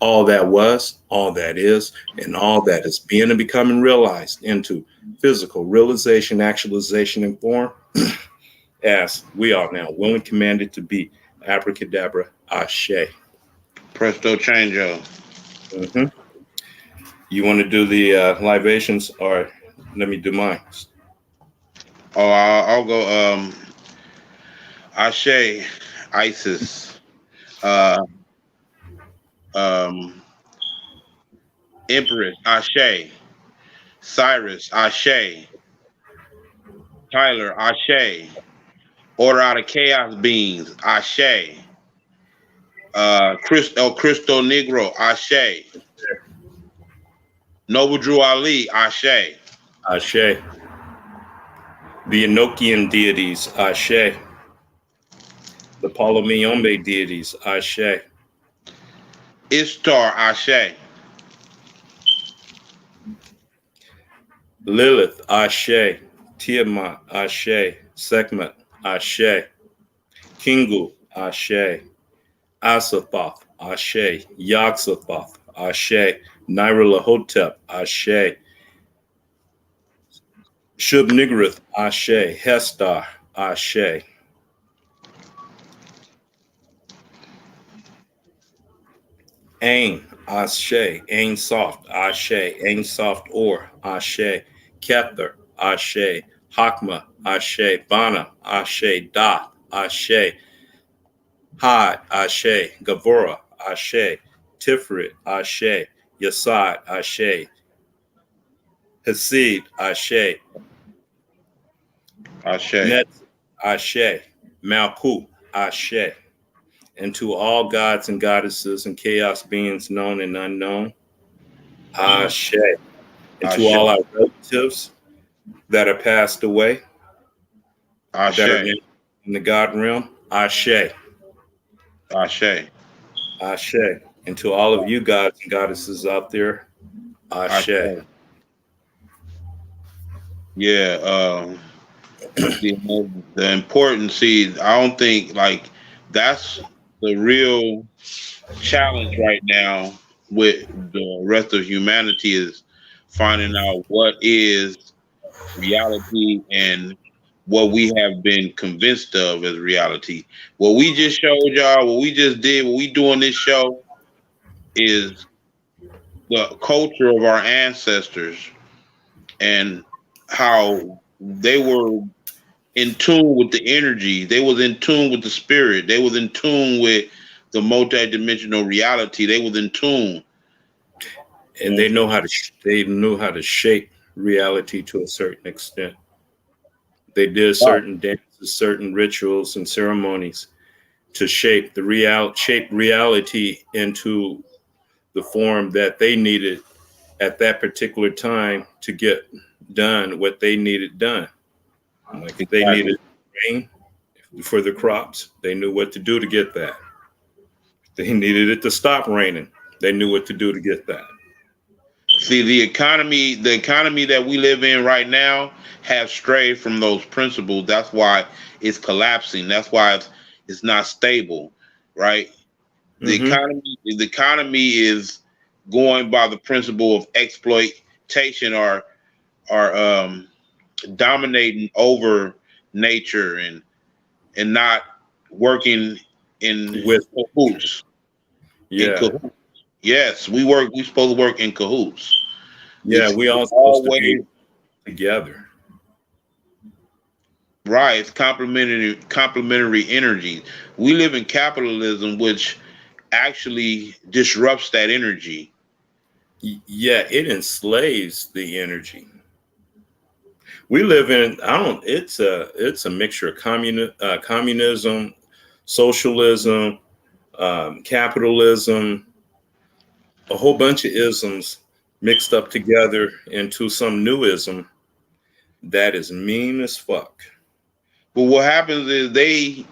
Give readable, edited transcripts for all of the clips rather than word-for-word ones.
all that was, all that is, and all that is being and becoming realized into physical realization, actualization, and form, as we are now willing commanded to be. Abracadabra, ashe. Presto changeo. Hmm. You want to do the libations, or let me do mine? Oh, I'll go. Ashe, Isis, uh, um, Empress, Ashe, Cyrus, Ashe, Tyler, Ashe, Order out of Chaos Beings, Ashe, Cristo Negro, Ashe, Noble Drew Ali, Ashe, Ashe. The Enochian deities, Ashe. The Palomyombe deities, Ashe. Ishtar, Ashe, Lilith, Ashe. Tiamat, Ashe. Sekhmet, Ashe. Kingu, Ashe. Asathoth, Ashe. Yog-Sothoth, Ashe. Nyarlathotep, Ashe. Shub-Niggurath, Ashe. Hestar, Ashe. Ain, Ashe. Ain Soft, Ashe. Ain Soft Or, Ashe. Kether, Ashe. Hakma, Ashe. Bana, Ashe. Da, Ashe. Had, Ashe. Gavura, Ashe. Tiferet, Ashe. Yasad, Ashe. Hasid, Ashe. Ashe, Net, Ashe. Malku, Ashe. And to all gods and goddesses and chaos beings known and unknown, Ashe. And to Ashe, all our relatives that are passed away, that are Ashe, in the God realm, Ashe. Ashe, Ashe. And to all of you gods and goddesses out there, Ashe. Ashe. Yeah, the importance. See, I don't think like that's the real challenge right now with the rest of humanity is finding out what is reality and what we have been convinced of as reality. What we just showed y'all, what we just did, what we do on this show is the culture of our ancestors and how they were in tune with the energy. They was in tune with the spirit. They was in tune with the multidimensional reality. They was in tune. And they know how to they knew how to shape reality to a certain extent. They did Right. certain dances, certain rituals and ceremonies to shape reality into the form that they needed at that particular time to get done what they needed done. Like if they Exactly. needed rain for the crops, they knew what to do to get that. If they needed it to stop raining, they knew what to do to get that. See, the economy that we live in right now has strayed from those principles. That's why it's collapsing. That's why it's not stable, right? The Mm-hmm. economy, the economy is going by the principle of exploitation or dominating over nature and not working in With cahoots. In yeah, cahoots. Yes, we work. We supposed to work in cahoots. yeah, It's we all supposed to be always together. right. It's complementary energy. We live in capitalism, which actually disrupts that energy. Yeah, it enslaves the energy. We live in I don't it's a mixture of communism, socialism, capitalism, a whole bunch of isms mixed up together into some newism that is mean as fuck. But what happens is they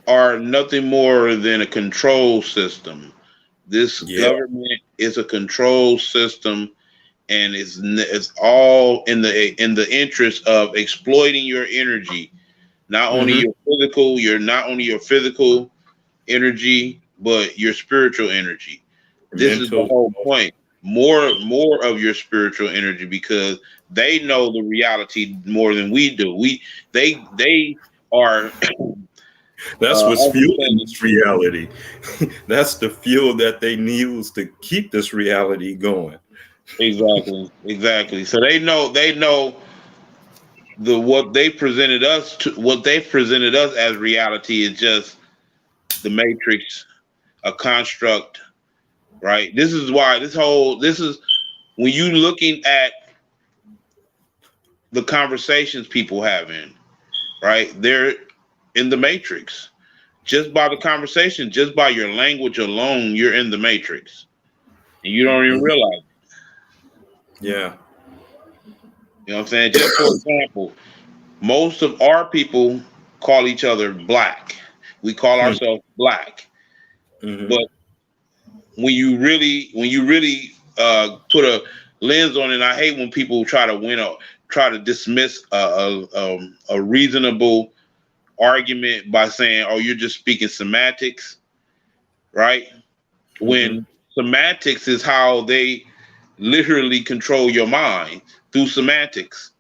are nothing more than a control system. This Yeah. government is a control system, and it's all in the interest of exploiting your energy. Not only Hmm. your physical energy, but your spiritual energy. This is the mental. whole point. More of your spiritual energy, because they know the reality more than we do. They are That's what's fueling understanding. this reality. That's the fuel that they use to keep this reality going. Exactly. So they know the what they presented us as reality is just the matrix, a construct, right? This is why this is when you looking at the conversations people having, right? They're in the matrix. Just by the conversation, just by your language alone, you're in the matrix. And you don't even Mhm. realize it. Yeah. You know what I'm saying? Just for example, most of our people call each other black. We call ourselves black. Mm-hmm. But when you really put a lens on it, I hate when people try to dismiss a reasonable argument by saying, "Oh, you're just speaking semantics," right? Mm-hmm. When semantics is how they literally control your mind through semantics,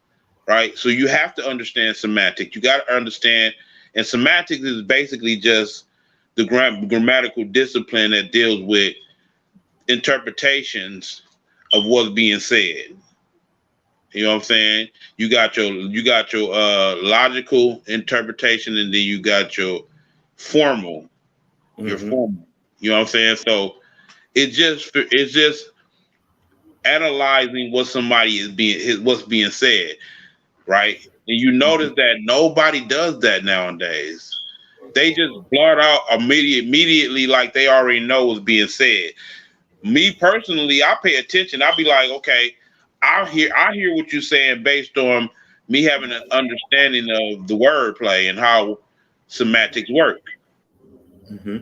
right? So you have to understand semantics. You got to understand, and semantics is basically just the grammatical discipline that deals with interpretations of what's being said. You know what I'm saying? You got your logical interpretation, and then you got formal, your Mm-hmm. formal. You know what I'm saying? So it's just analyzing what somebody what's being said, right? And you notice that nobody does that nowadays. They just blurt out immediately like they already know what's being said. Me personally, I pay attention. I'll be like, okay, I hear what you're saying based on me having an understanding of the wordplay and how semantics work. Mm-hmm.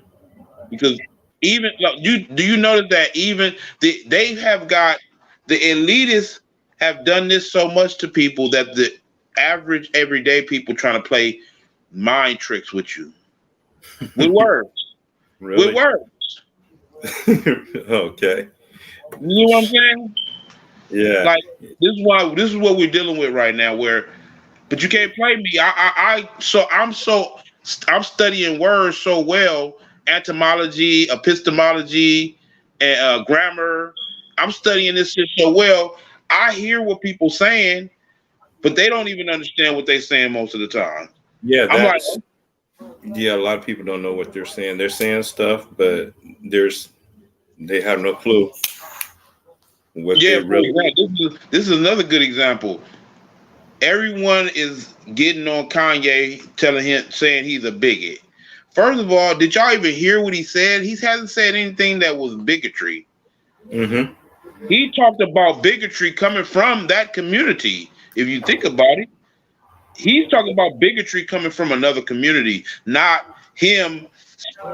Because even like, you notice that even they have got the elitists have done this so much to people that the average everyday people trying to play mind tricks with you with words, with Really? words. Okay. You know what I'm saying? Yeah. Like this is what we're dealing with right now. Where, but you can't play me. I'm studying words so well, etymology, epistemology, and grammar. I'm studying this shit so well. I hear what people saying, but they don't even understand what they're saying most of the time. Yeah. I'm like, That's yeah. A lot of people don't know what they're saying. They're saying stuff, but there's they have no clue what yeah, they for really. example, this is another good example. Everyone is getting on Kanye, telling him, saying he's a bigot. First of all, did y'all even hear what he said? He hasn't said anything that was bigotry. Mm-hmm. He talked about bigotry coming from that community. If you think about it, he's talking about bigotry coming from another community, not him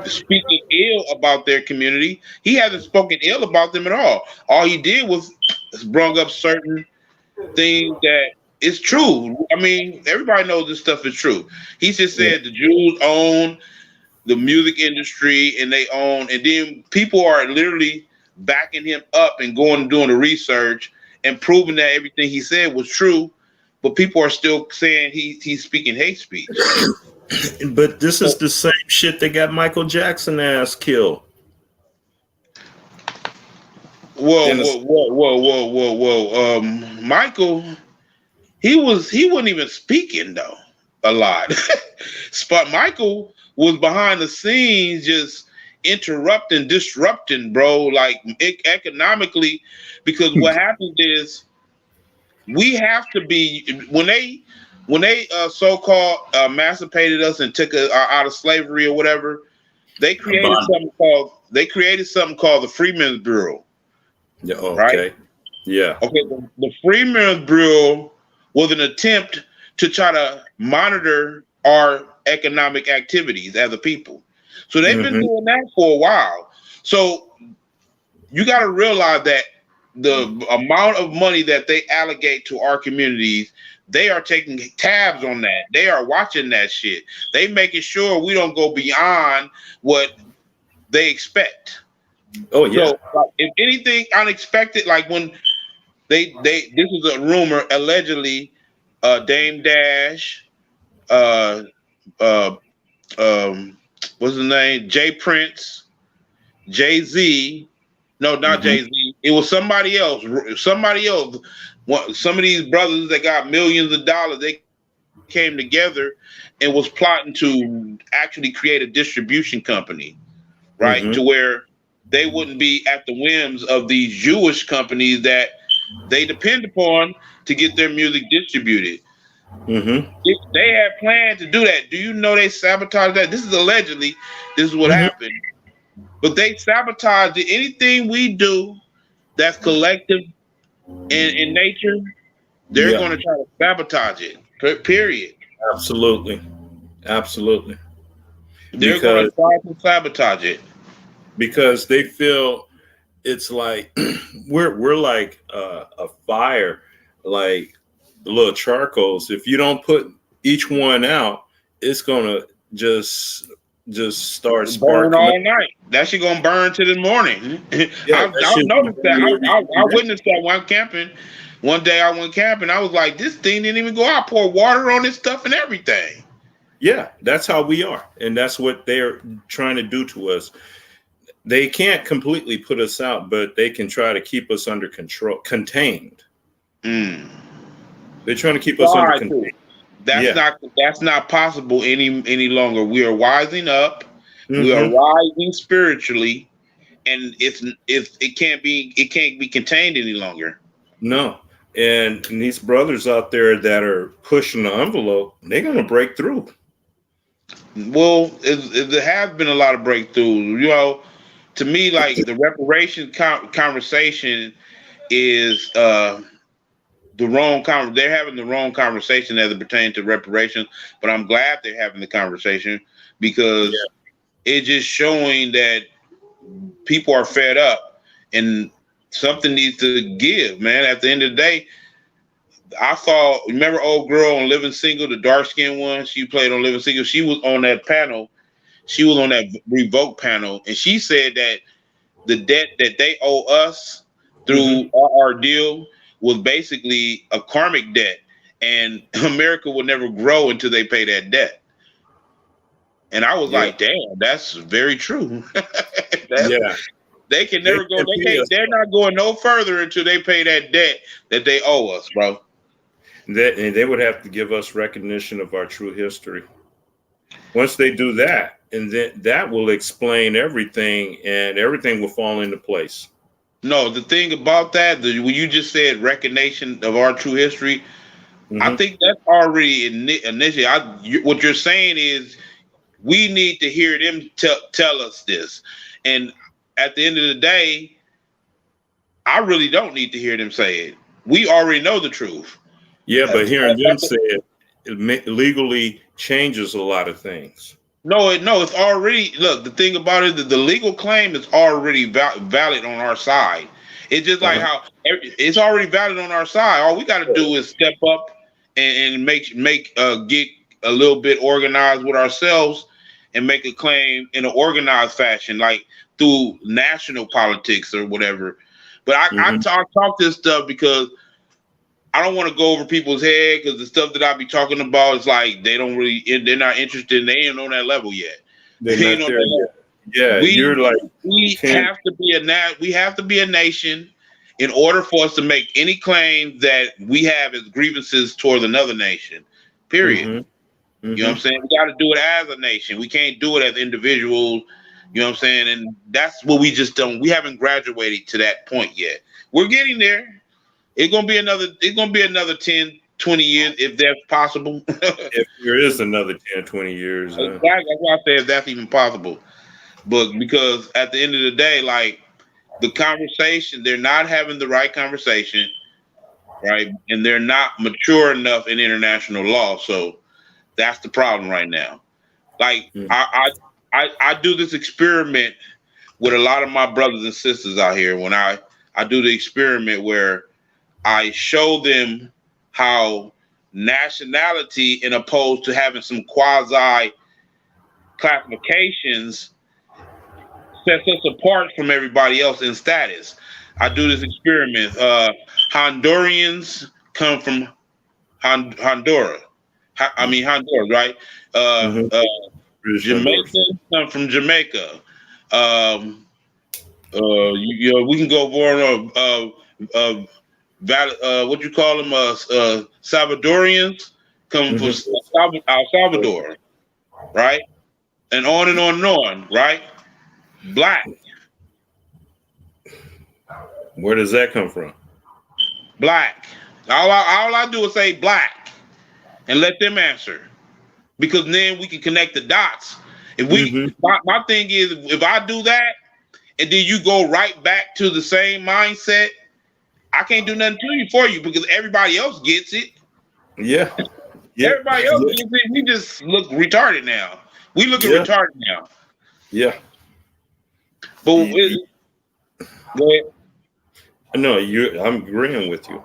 speaking ill about their community. He hasn't spoken ill about them at all. All he did was brung up certain things that is true. I mean, everybody knows this stuff is true. He just Yeah. said the Jews own the music industry and they own, and then people are literally backing him up and going and doing the research and proving that everything he said was true, but people are still saying he's speaking hate speech. But this is So, the same shit that got Michael Jackson ass killed. whoa, And whoa, it's, whoa, whoa, whoa, whoa, whoa. Michael, he wasn't even speaking though a lot. Spot Michael was behind the scenes just interrupting, disrupting, bro, like economically, because what happens is we have to be when they so-called emancipated us and took us out of slavery or whatever. a bond. They created something called the Freedmen's Bureau, Yeah. right? Okay. Yeah. Okay, the Freedmen's Bureau was an attempt to try to monitor our economic activities as a people. So they've been Mm-hmm. doing that for a while. So you got to realize that the amount of money that they allocate to our communities, they are taking tabs on that. They are watching that shit. They making sure we don't go beyond what they expect. Oh yeah. So like, if anything unexpected, like when they this was a rumor allegedly, Dame Dash, uh, uh, um, what's his name? Jay Prince, Jay Z. No, not Hmm. Jay Z. It was somebody else. Somebody else. Some of these brothers that got millions of dollars, they came together and was plotting to actually create a distribution company, right? To Hmm. where they wouldn't be at the whims of these Jewish companies that they depend upon to get their music distributed. Hmm. If they had planned to do that, do you know they sabotaged that? This is allegedly, this is what Hmm. happened. But they sabotaged it. Anything we do that's collective in nature, they're Yeah. going to try to sabotage it. Period. Absolutely. Absolutely. They're going Because to try to sabotage it. they feel it's like we're like a fire, like the little charcoals. If you don't put each one out, it's gonna just start Burn sparking up. all night. That shit gonna burn till the morning. Yeah, that I've shit's gonna noticed that. burn everything I down. witnessed that while camping. One day I went camping. I was like, this thing didn't even go out. Pour water on this stuff and everything. Yeah, that's how we are, and that's what they're trying to do to us. They can't completely put us out, but they can try to keep us under control, contained. Mm. They're trying to keep us under Try to. contained. That's Yeah. not possible any longer. We are wising up. We are Hmm. rising spiritually, and it can't be contained any longer. No. And these brothers out there that are pushing the envelope, they're going to break through. Well, there have been a lot of breakthroughs. To me, like the reparation conversation is the wrong they're having the wrong conversation as it pertains to reparations. But I'm glad they're having the conversation because Yeah. it's just showing that people are fed up and something needs to give, man. At the end of the day, I saw, remember old girl on Living Single, the dark skinned one? She played on Living Single. She was on that panel. She was on that Revoke panel, and she said that the debt that they owe us Hmm. through our deal was basically a karmic debt, and America will never grow until they pay that debt. And I was Yeah. like, damn, that's very true. that's Yeah. They can They never go. can't They pay can't. us. They're not going no further until they pay that debt that they owe us, bro. They would have to give us recognition of our true history. Once they do that, and then that will explain everything, and everything will fall into place. No, the thing about that, when you just said recognition of our true history, I Hmm. think that's already initially. What you're saying is we need to hear them tell us this, and at the end of the day, I really don't need to hear them say it. We already know the truth. Yeah, Uh, but hearing them say it, legally changes a lot of things. No, it's already. Look, the thing about it, the legal claim is already valid on our side. It's just like Uh-huh. how it's already valid on our side. All we got to do is step up and get a little bit organized with ourselves and make a claim in an organized fashion, like through national politics or whatever. But I Hmm. talk this stuff because I don't want to go over people's head because the stuff that I be talking about is like they're not interested. They ain't on that level yet. They're They ain't not on there that yet. level. Yeah, We you're like you we can't. have to be we have to be a nation in order for us to make any claim that we have as grievances towards another nation. Period. Hmm. You know what Hmm. I'm saying? We got to do it as a nation. We can't do it as individuals. You know what I'm saying? And that's what we just don't. We haven't graduated to that point yet. We're getting there. It's gonna be another 10, 20 years if that's possible. Exactly. If there is another 10, 20 years, That's why I say if that's even possible. But because at the end of the day, like the conversation, they're not having the right conversation, right? And they're not mature enough in international law. So that's the problem right now. Like mm, I do this experiment with a lot of my brothers and sisters out here when I do the experiment where I show them how nationality, in opposed to having some quasi classifications, sets us apart from everybody else in status. I do this experiment. Hondurians come from Honduras. Honduras, right? Uh, Mm-hmm. uh, British Honduras. Jamaicans come from Jamaica. Um, we can go over what you call them? Salvadorians come from Mm-hmm. El Salvador, right? And on and on and on, right? Black, Where does that come from? black. All I do is say black and let them answer because then we can connect the dots. If we, Mm-hmm. my thing is, if I do that and then you go right back to the same mindset, I can't do nothing to you for you because everybody else gets it. Yeah. Yeah. Everybody else gets it. We just look retarded now. We looking Yeah. retarded now. Yeah. But Y- go ahead. No, I'm agreeing with you.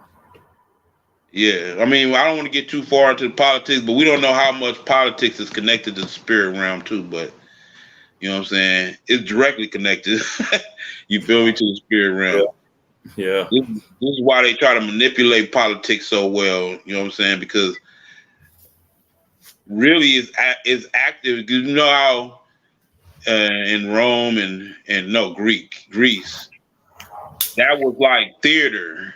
Yeah, I mean, I don't want to get too far into the politics, but we don't know how much politics is connected to the spirit realm too. But you know what I'm saying? It's directly connected. You feel me, to the spirit Yeah. realm. Yeah. This is why they try to manipulate politics so well. You know what I'm saying? Because really, it's active. You know how in Rome and no Greece, that was like theater,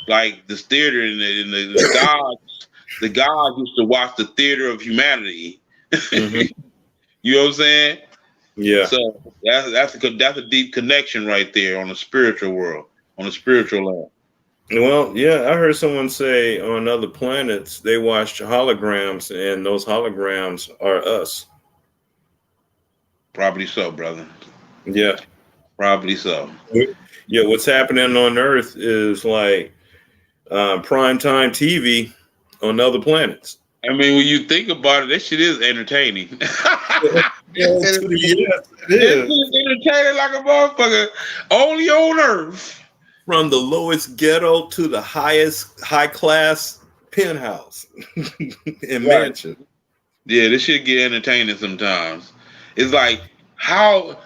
like this theater in the gods. The gods used to watch the theater of humanity. Mm-hmm. You know what I'm saying? Yeah. So that's a deep connection right there on the spiritual world, on the spiritual level. Well, yeah, I heard someone say on other planets they watched holograms, and those holograms are us. Probably so, brother. Yeah. Probably so. Yeah. What's happening on Earth is like prime time TV on other planets. I mean, when you think about it, that shit is entertaining. Yes, It it is. is entertaining like a motherfucker. Only on Earth. From the lowest ghetto to the highest high class penthouse and Right. mansion. Yeah, this shit get entertaining sometimes. It's like how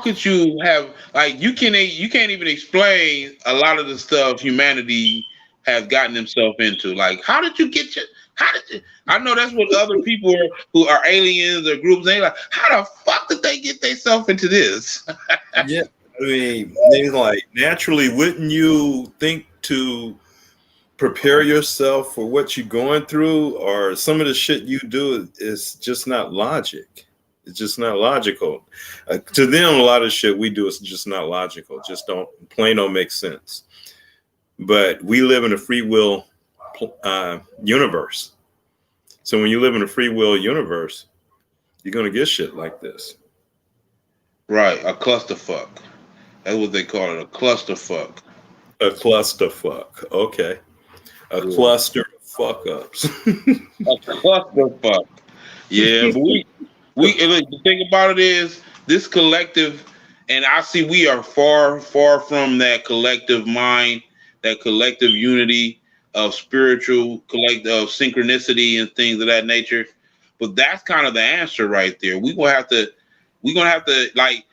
could you have like you can't even explain a lot of the stuff humanity has gotten themselves into. Like how did you get your how did you I know that's what other people who are aliens or groups they like, how the fuck did they get themselves into this? Yeah. I mean, things like naturally, wouldn't you think to prepare yourself for what you're going through, or some of the shit you do is just not logic. It's just not logical. To them, a lot of shit we do is just not logical. Just don't make sense. But we live in a free will universe. So when you live in a free will universe, you're gonna get shit like this. Right, a clusterfuck. That's what they call it, a clusterfuck. A clusterfuck. Okay. A Yeah. cluster of fuck ups. A clusterfuck. Yeah, but and look, the thing about it is this collective, and I see we are far, far from that collective mind, that collective unity of spiritual collective of synchronicity and things of that nature. But that's kind of the answer right there. We're gonna have to like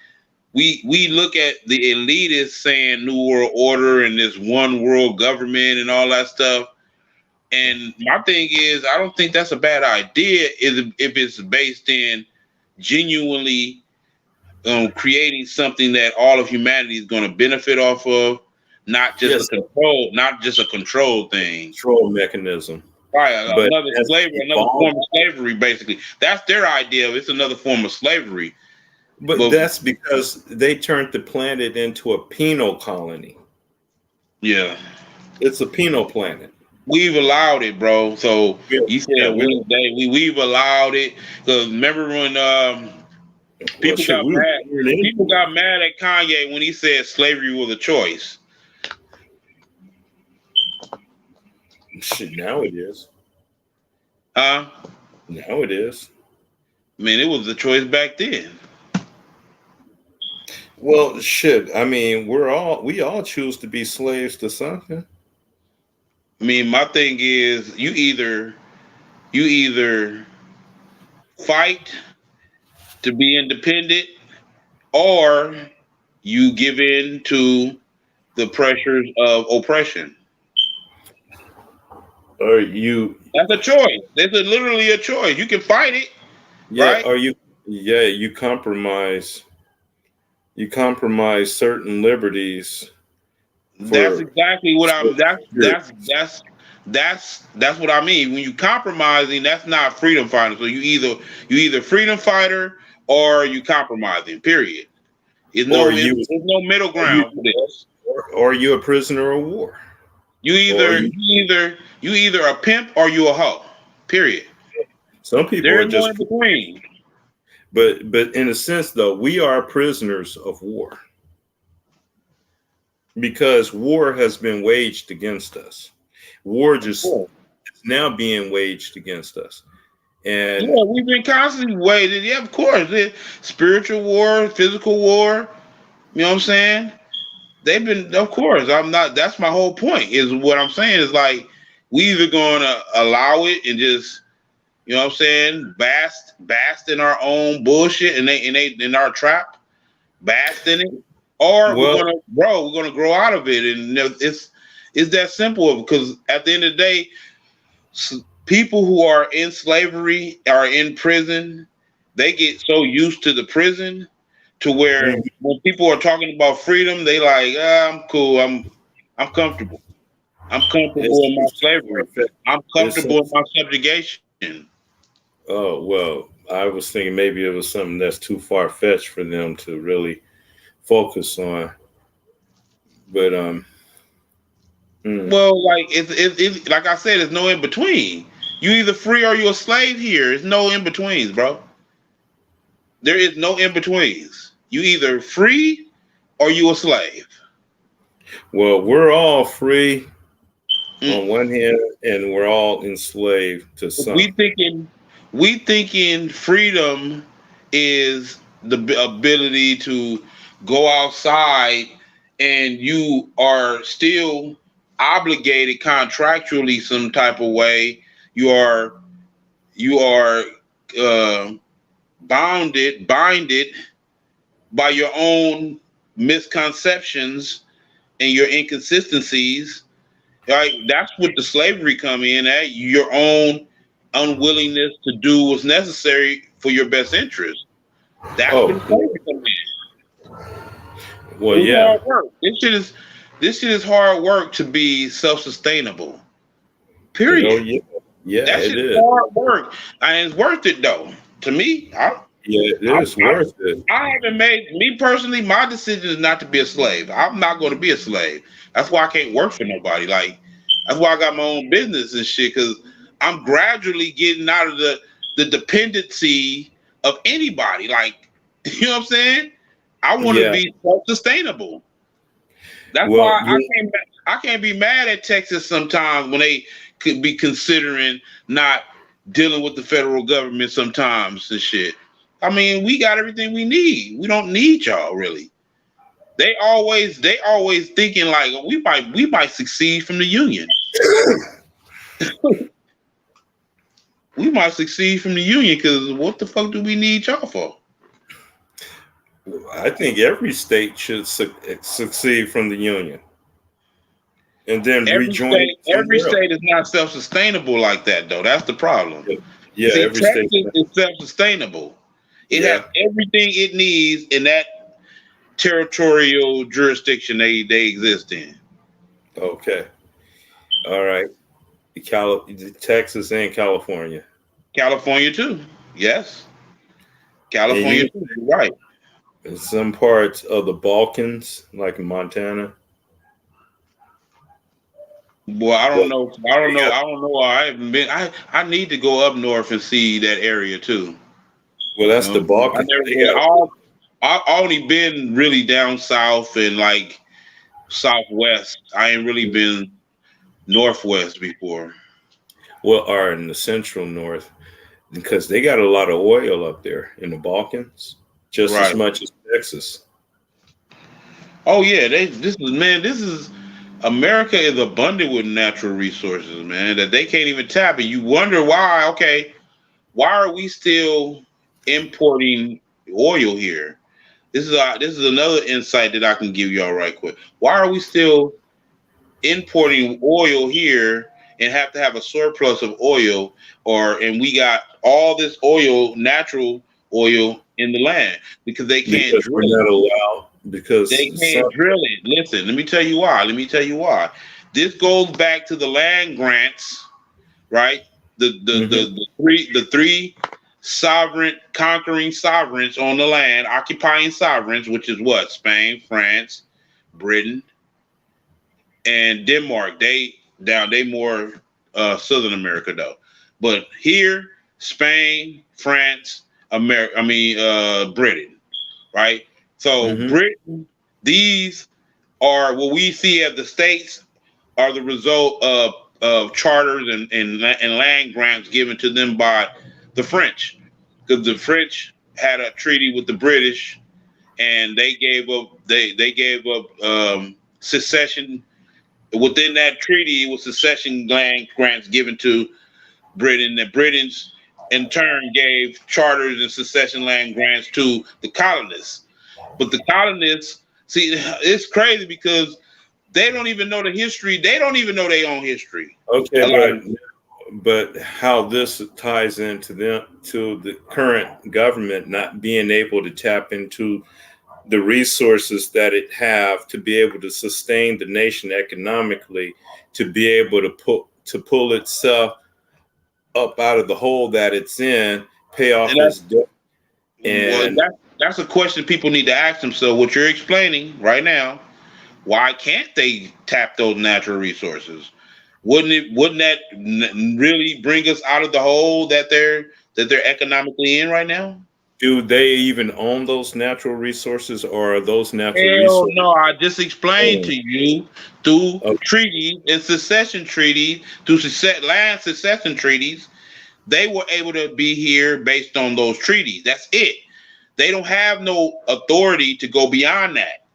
we look at the elitists saying New World Order and this one world government and all that stuff. And my thing is, I don't think that's a bad idea if it's based in genuinely creating something that all of humanity is going to benefit off of, Yes, not just a control thing. control mechanism. Right, But another as slavery, it another form evolves, of slavery. Basically, that's their idea of it's another form of slavery. but But that's because they turned the planet into a penal colony. yeah, It's a penal planet. we've allowed it, bro. So you said Yeah, we we've allowed it because remember when well people shit, got mad. we're in People it. got mad at Kanye when he said slavery was a choice. Shit, now it is. Huh? Now it is. I mean, it was a choice back then. Well, shit. I mean, we all choose to be slaves to something. I mean, my thing is you either fight to be independent or you give in to the pressures of oppression. Or you, That's a choice. There's literally a choice. You can fight it, yeah, right? or you, yeah, you compromise certain liberties That's for exactly what I'm. security. That's what I mean. When you compromising, that's not freedom fighter. So you either freedom fighter or you compromising. Period. There's or no there's you, no middle or you, ground for this. or you a prisoner of war, You or either you. you either you either a pimp or you a hoe. Period. Some people There are is no just, in between. but in a sense though, we are prisoners of war because war has been waged against us. War Of just course. is now being waged against us, and Yeah, we've been constantly waiting. Yeah, of course. Spiritual war, physical war. You know what I'm saying? They've been, of course. I'm not. That's my whole point. Is what I'm saying is like we either going to allow it and just, you know what I'm saying, bask in our own bullshit and they in our trap, bask in it, or we're well, gonna grow. We're gonna grow out of it, and it's that simple. Because at the end of the day, people who are in slavery are in prison. They get so used to the prison to where mhm, when people are talking about freedom, they like, I'm cool. I'm comfortable. I'm comfortable in my it's too slavery. far-fetched. I'm It's comfortable in my subjugation. Oh, well, I was thinking maybe it was something that's too far fetched for them to really focus on. But mm, Well, like it's like I said, there's no in between. You either free or you're a slave here. There's no in betweens, bro. There is no in betweens. You either free or you a slave. well, we're all free Mm. on one hand, and we're all enslaved to We some. thinking we thinking freedom is the ability to go outside and you are still obligated contractually some type of way. You are uh, binded by your own misconceptions and your inconsistencies. Right? That's what the slavery come in at. Your own unwillingness to do what's necessary for your best interest. That's Oh, what the slavery come in. well, It's yeah, hard work. This shit is hard work to be self-sustainable. oh, Period. yeah, yeah, That it shit is is. hard work, and it's worth it though. To me, Yeah, it I, is I, worth it. I haven't made me personally. My decision is not to be a slave. I'm not going to be a slave. That's why I can't work for nobody. Like that's why I got my own business and shit. Because I'm gradually getting out of the dependency of anybody. Like you know what I'm saying? I want to Yeah. be self sustainable. That's Well, why you, I can't be mad at Texas sometimes when they could be considering not dealing with the federal government sometimes and shit. I mean, we got everything we need. We don't need y'all really. They always thinking like we might succeed from the union. We might succeed from the union because what the fuck do we need y'all for? I think every state should succeed from the union and then Every rejoin state, every somewhere else. state is not self-sustainable like that though. That's the problem. Yeah, yeah, See, every state. Texas is self-sustainable. It has Yeah. everything it needs in that territorial jurisdiction they exist in. Okay. All right. Texas and California. California too. Yes. And California you too. You're right. in some parts of the Balkans, like in Montana. Boy, I don't Well, know. I don't they know. got, I don't know. I haven't been. I need to go up north and see that area too. well, You that's know, the I Balkans. never They been. got I only been really down south and like southwest. I ain't really been northwest before. well, are in the central north because they got a lot of oil up there in the Balkans, just as Right. much as Texas. Oh yeah. This is America is abundant with natural resources, man, that they can't even tap. And you wonder why. Okay, why are we still importing oil here? This is another insight that I can give y'all right quick. Why are we still importing oil here and have to have a surplus of oil, and we got all this oil, natural oil in the land because they can't Because we're drill it. not allowed. They Because can't drill it. Listen, let me tell you why. Let me tell you why. This goes back to the land grants, right? The three sovereign conquering sovereigns on the land, occupying sovereigns, which is what? Spain, France, Britain, and Denmark. They more Southern America though. But here, Spain, France, America. I mean, Britain, right? So hmm Britain, these are what we see as the states are the result of charters and land grants given to them by the French, because the French had a treaty with the British, and they gave up secession. Within that treaty, it was secession land grants given to Britain. The Britons, in turn, gave charters and secession land grants to the colonists. But the colonists, see, it's crazy because they don't even know the history. They don't even know their own history. A Okay, lot of but how this ties into them to the current government not being able to tap into the resources that it have to be able to sustain the nation economically, to be able to pull itself up out of the hole that it's in, pay and off that's its debt, well, and that's a question people need to ask themselves. What you're explaining right now, why can't they tap those natural resources? Wouldn't that really bring us out of the hole that they're economically in right now? do they even own those natural resources, or are those natural Hell resources no! I just explained owned? to you through Okay. treaties and secession treaties, through land secession treaties. They were able to be here based on those treaties. That's it. They don't have no authority to go beyond that.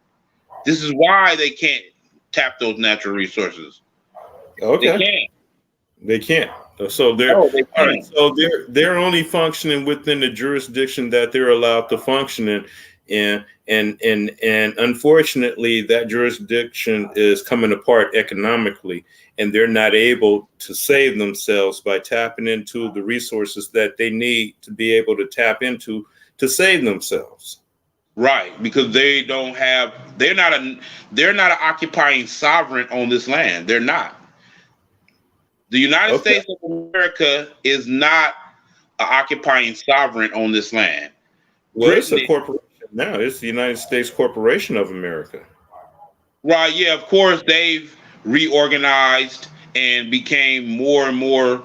This is why they can't tap those natural resources. They Okay. can't. They can't. So they're No, they all right. can't. So they're only functioning within the jurisdiction that they're allowed to function in, and unfortunately, that jurisdiction is coming apart economically, and they're not able to save themselves by tapping into the resources that they need to be able to tap into to save themselves. Right, because they don't have. They're not an occupying sovereign on this land. They're not. The United Okay. States of America is not an occupying sovereign on this land. Well, it's Britain a is. corporation now. It's the United States Corporation of America. Right, yeah, of course they've reorganized and became more and more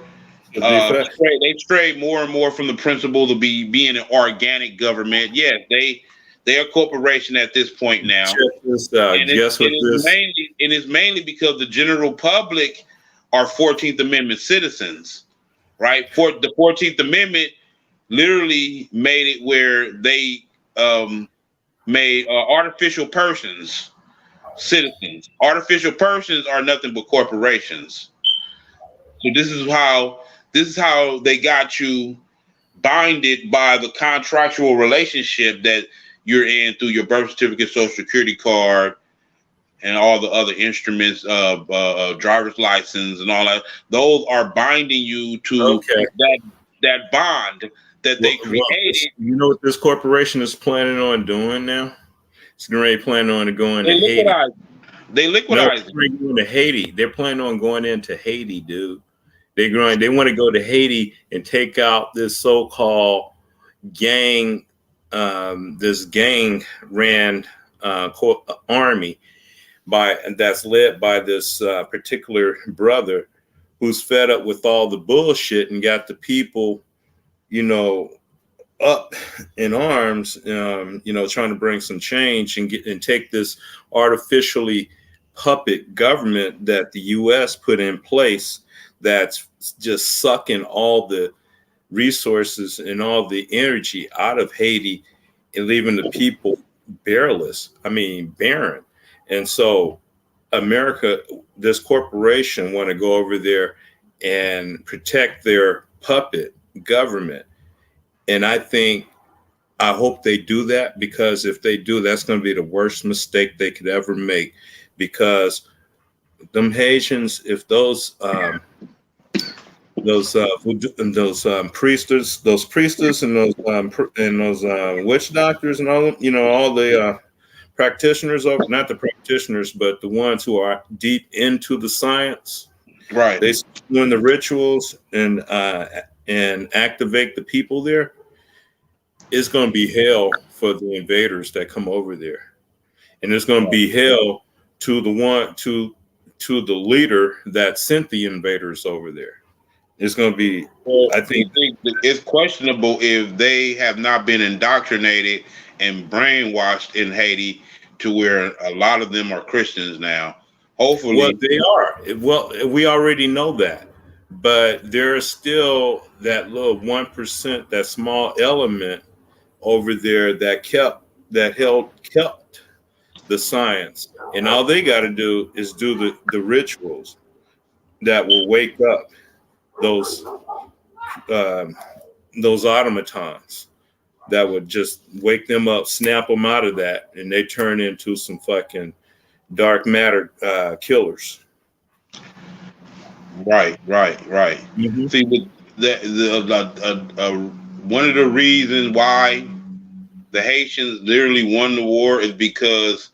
So de facto, they strayed more and more from the principle of being an organic government. Yes, they're a corporation at this point now. check this out. And it's Guess it what is this mainly because the general public are 14th Amendment citizens, right? For the 14th Amendment literally made it where they made artificial persons citizens. Artificial persons are nothing but corporations. So this is how they got you binded by the contractual relationship that you're in through your birth certificate, social security card, and all the other instruments of driver's license and all that. Those are binding you to okay. that bond that they created. You know what this corporation is planning on doing now? It's already planning on going They to Haiti. liquidize. They No, liquidize. they're going to Haiti. They're planning on going into Haiti, dude. They want to go to Haiti and take out this so-called gang, this gang ran army that's led by this particular brother who's fed up with all the bullshit and got the people, you know, up in arms, trying to bring some change and take this artificially puppet government that the U.S. put in place that's just sucking all the resources and all the energy out of Haiti and leaving the people barren. And so America, this corporation want to go over there and protect their puppet government. And I think I hope they do that, because if they do, that's going to be the worst mistake they could ever make. Because them Haitians, if those priestess, and those witch doctors, and all, all the practitioners of, not the practitioners, but the ones who are deep into the science, Right. they doing the rituals and activate the people there. It's going to be hell for the invaders that come over there, and it's going to be hell to the leader that sent the invaders over there. It's going to be, Well, I think, it's questionable if they have not been indoctrinated and brainwashed in Haiti to where a lot of them are Christians now. well, Hopefully, they are. Well, we already know that, but there's still that little 1%, that small element over there that kept the science, and all they got to do is do the rituals that will wake up those um, those automatons, that would just wake them up, snap them out of that, and they turn into some fucking dark matter killers. right, right, right. Mm-hmm. See, but one of the reasons why the Haitians literally won the war is because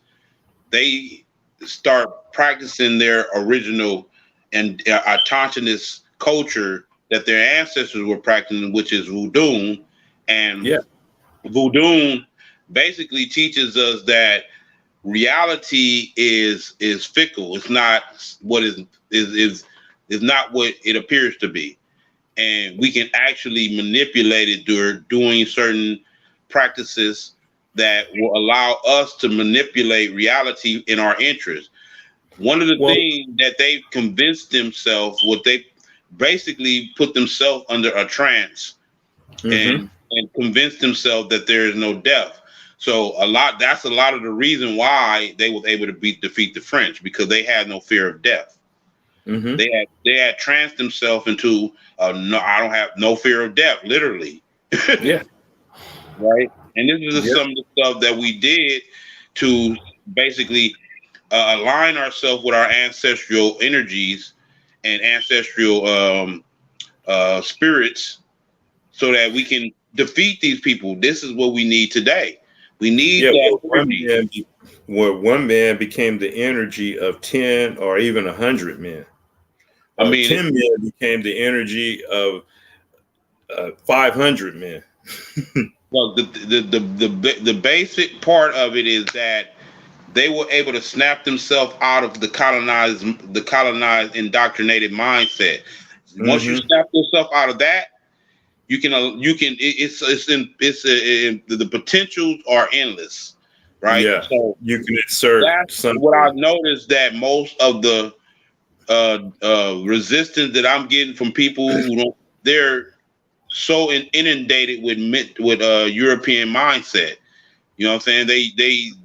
they start practicing their original and autochthonous culture that their ancestors were practicing, which is voodoo. And Yeah. voodoo basically teaches us that reality is fickle. It's not what is not what it appears to be, and we can actually manipulate it through doing certain practices that will allow us to manipulate reality in our interest. One of the Well, things that they've convinced themselves, what they basically put themselves under a trance mm-hmm. and convinced themselves that there is no death. So that's a lot of the reason why they was able to defeat the French, because they had no fear of death. Mm-hmm. They had tranced themselves into no, I don't have no fear of death, literally. Yeah. Right. And this is just Yeah. some of the stuff that we did to basically align ourselves with our ancestral energies and ancestral spirits, so that we can defeat these people. This is what we need today. We need Yeah. that energy. Where one man became the energy of 10 or even 100 men, I or mean, 10 men became the energy of 500 men. well, the basic part of it is that they were able to snap themselves out of the colonized indoctrinated mindset. Once you Mm-hmm. snap yourself out of that, the potentials are endless, right? Yeah. So You can insert that's what something. I've noticed, that most of the resistance that I'm getting from people who don't, they're so inundated with European mindset. You know what I'm saying?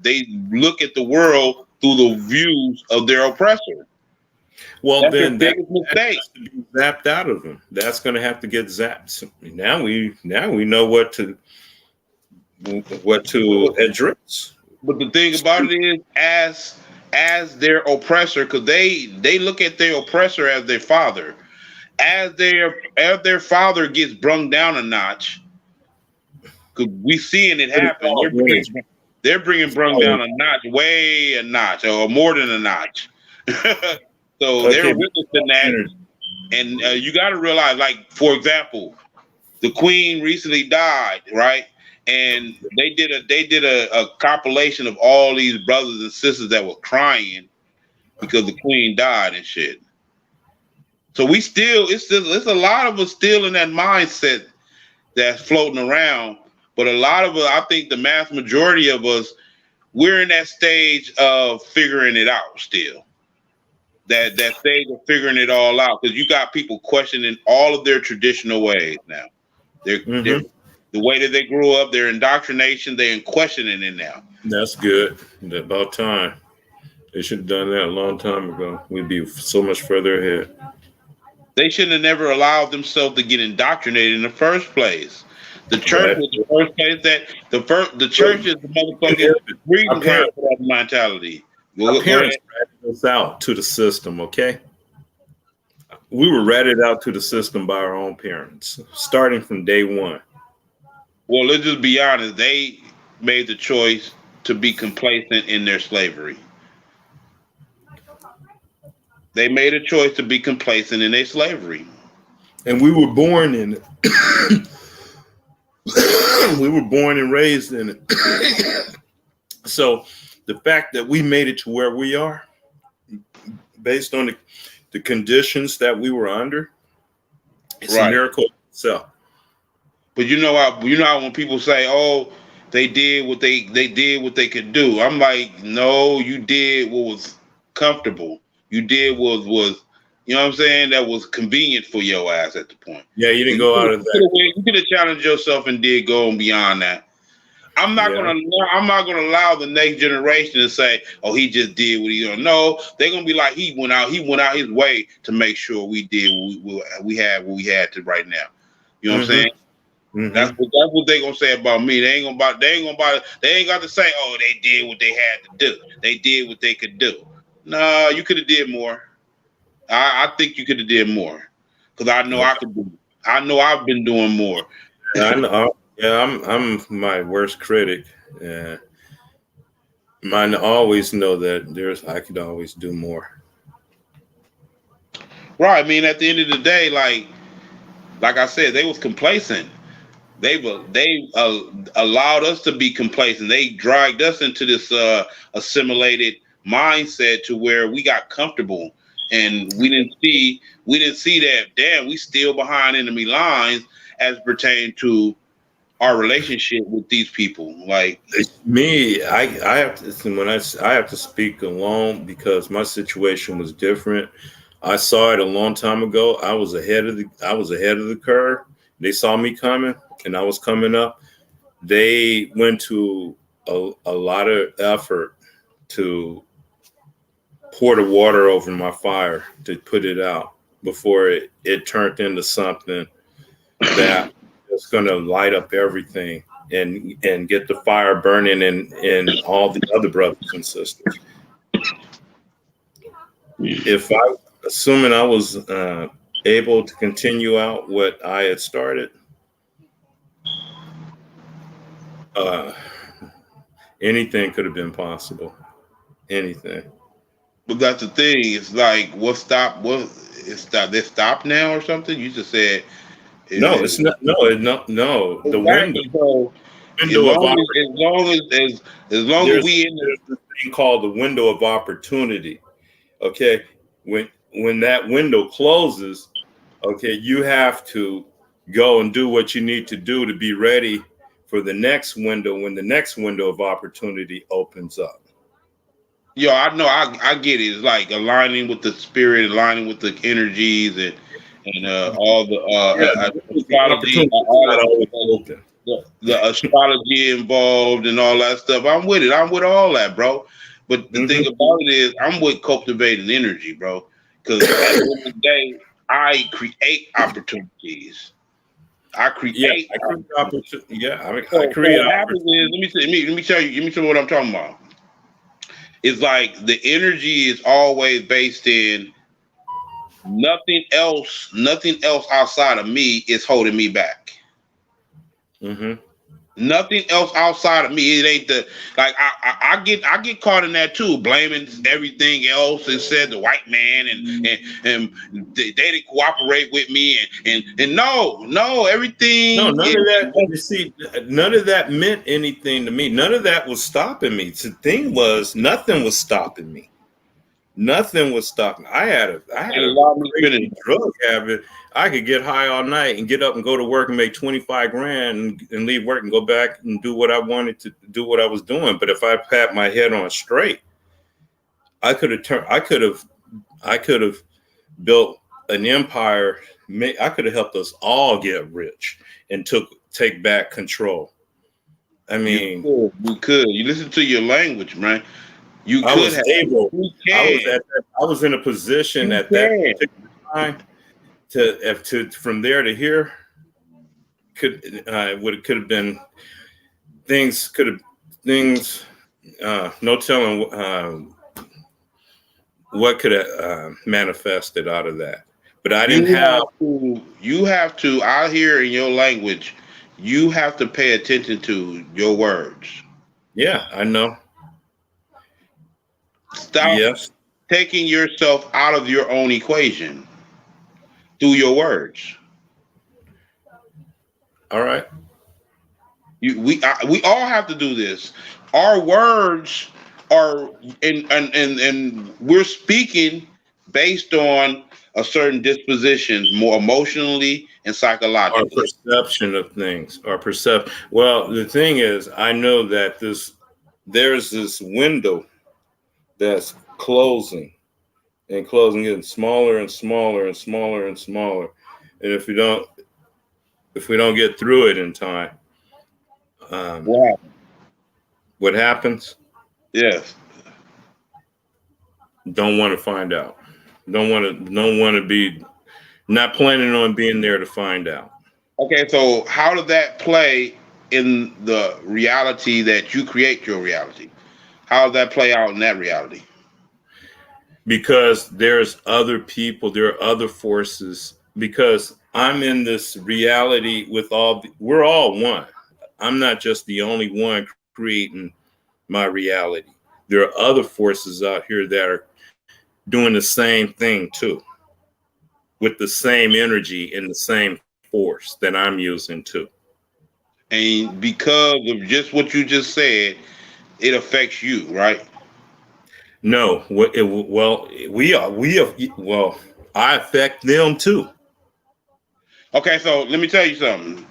They look at the world through the views of their oppressor. Well, That's their then that biggest mistake. has to be zapped out of them. That's going to have to get zapped. So now we know what to address. But the thing about it is, as their oppressor, because they look at their oppressor as their father. As their father gets brung down a notch, because we seeing it It's happen. all energy. They're bringing brung down a notch, way a notch, or more than a notch. So they're Okay, witnessing that, energy. and you got to realize, like, for example, the Queen recently died, right? And they did a compilation of all these brothers and sisters that were crying because the Queen died and shit. So it's a lot of us still in that mindset that's floating around. But a lot of us, I think the mass majority of us, we're in that stage of figuring it out still. That stage of figuring it all out, because you got people questioning all of their traditional ways now. They're Mm-hmm. the way that they grew up, their indoctrination, they're questioning it now. That's good. About time. They should have done that a long time ago. We'd be so much further ahead. They shouldn't have never allowed themselves to get indoctrinated in the first place. The church was the first place that the church is the motherfucking breeding ground for that mentality. Our parents ratted us out to the system, okay? We were ratted out to the system by our own parents, starting from day one. Well, let's just be honest. They made the choice to be complacent in their slavery. They made a choice to be complacent in their slavery. And we were born in it. We were born and raised in it. So the fact that we made it to where we are, based on the conditions that we were under, it's a miracle itself. But you know how when people say, "Oh, they did what they did what they could do," I'm like, no, you did what was comfortable. You did what was, you know what I'm saying, that was convenient for your ass at the point. Yeah, you didn't go out of that. You could have challenged yourself and did go beyond that. I'm not gonna allow the next generation to say, "Oh, he just did what he did." No, they're gonna be like, he went out his way to make sure we did what we had to right now. You know what I'm saying? Mm-hmm. That's what they gonna say about me. They ain't got to say, "Oh, they did what they had to do. They did what they could do." No, you could have did more. I think you could have did more, because I know I could do. I know I've been doing more. I know. Yeah, I'm my worst critic. Yeah, mine always know that I could always do more. Right. I mean, at the end of the day, like I said, they was complacent. They allowed us to be complacent. They dragged us into this assimilated mindset to where we got comfortable, and we didn't see that. Damn, we still behind enemy lines as pertain to our relationship with these people. Like me, I have to I have to speak alone because my situation was different. I saw it a long time ago. I was ahead of the curve. They saw me coming, and I was coming up. They went to a lot of effort to pour the water over my fire to put it out before it turned into something that is going to light up everything and get the fire burning in all the other brothers and sisters. Assuming I was able to continue out what I had started, anything could have been possible. Anything. But that's the thing. It's like, what stopped? They stopped now or something? You just said. It's not. No. The window. As long as we in there's this thing called the window of opportunity. Okay, when that window closes, okay, you have to go and do what you need to do to be ready for the next window when the next window of opportunity opens up. Yo, I know, I get it. It's like aligning with the spirit, aligning with the energies, and all the astrology, the astrology involved, and all that stuff. I'm with it. I'm with all that, bro. But the thing about it is, I'm with cultivating energy, bro. Because at the end of the day, I create opportunities. I create opportunities. Yeah, I create. What happens is, let me tell you what I'm talking about. It's like the energy is always based in nothing else outside of me is holding me back. Mm-hmm. Nothing else outside of me. It ain't I get caught in that too, blaming everything else and said the white man and they didn't cooperate with me and no everything. No, none of that. You see, none of that meant anything to me. None of that was stopping me. The thing was, nothing was stopping me. Nothing was stopping. I had a crazy drug habit. I could get high all night and get up and go to work and make 25 grand and leave work and go back and do what I wanted to do, what I was doing. But if I pat my head on straight, I could have built an empire. I could have helped us all get rich and take back control. I mean, we could. You listen to your language, man. I was in a position at that particular time to from there to here. could have been things could have things no telling what could have manifested out of that. But I didn't have. You have to out here in your language, you have to pay attention to your words. Yeah, I know. Stop Yes. taking yourself out of your own equation through your words. All right. We all have to do this. Our words are, and we're speaking based on a certain disposition, more emotionally and Our psychologically. perception of things, our perception. Well, the thing is, I know that there's this window that's closing and closing, getting smaller and smaller and smaller and smaller. And if we don't get through it in time, Wow. what happens? Yes. Don't want to find out. Don't want to be, not planning on being there to find out. Okay, so how does that play in the reality that you create your reality? How does that play out in that reality? Because there's other people, there are other forces. Because I'm in this reality with we're all one. I'm not just the only one creating my reality. There are other forces out here that are doing the same thing too, with the same energy and the same force that I'm using too. And because of just what you just said, it affects you, right? No, well, we have, well, I affect them too. Okay, so let me tell you something.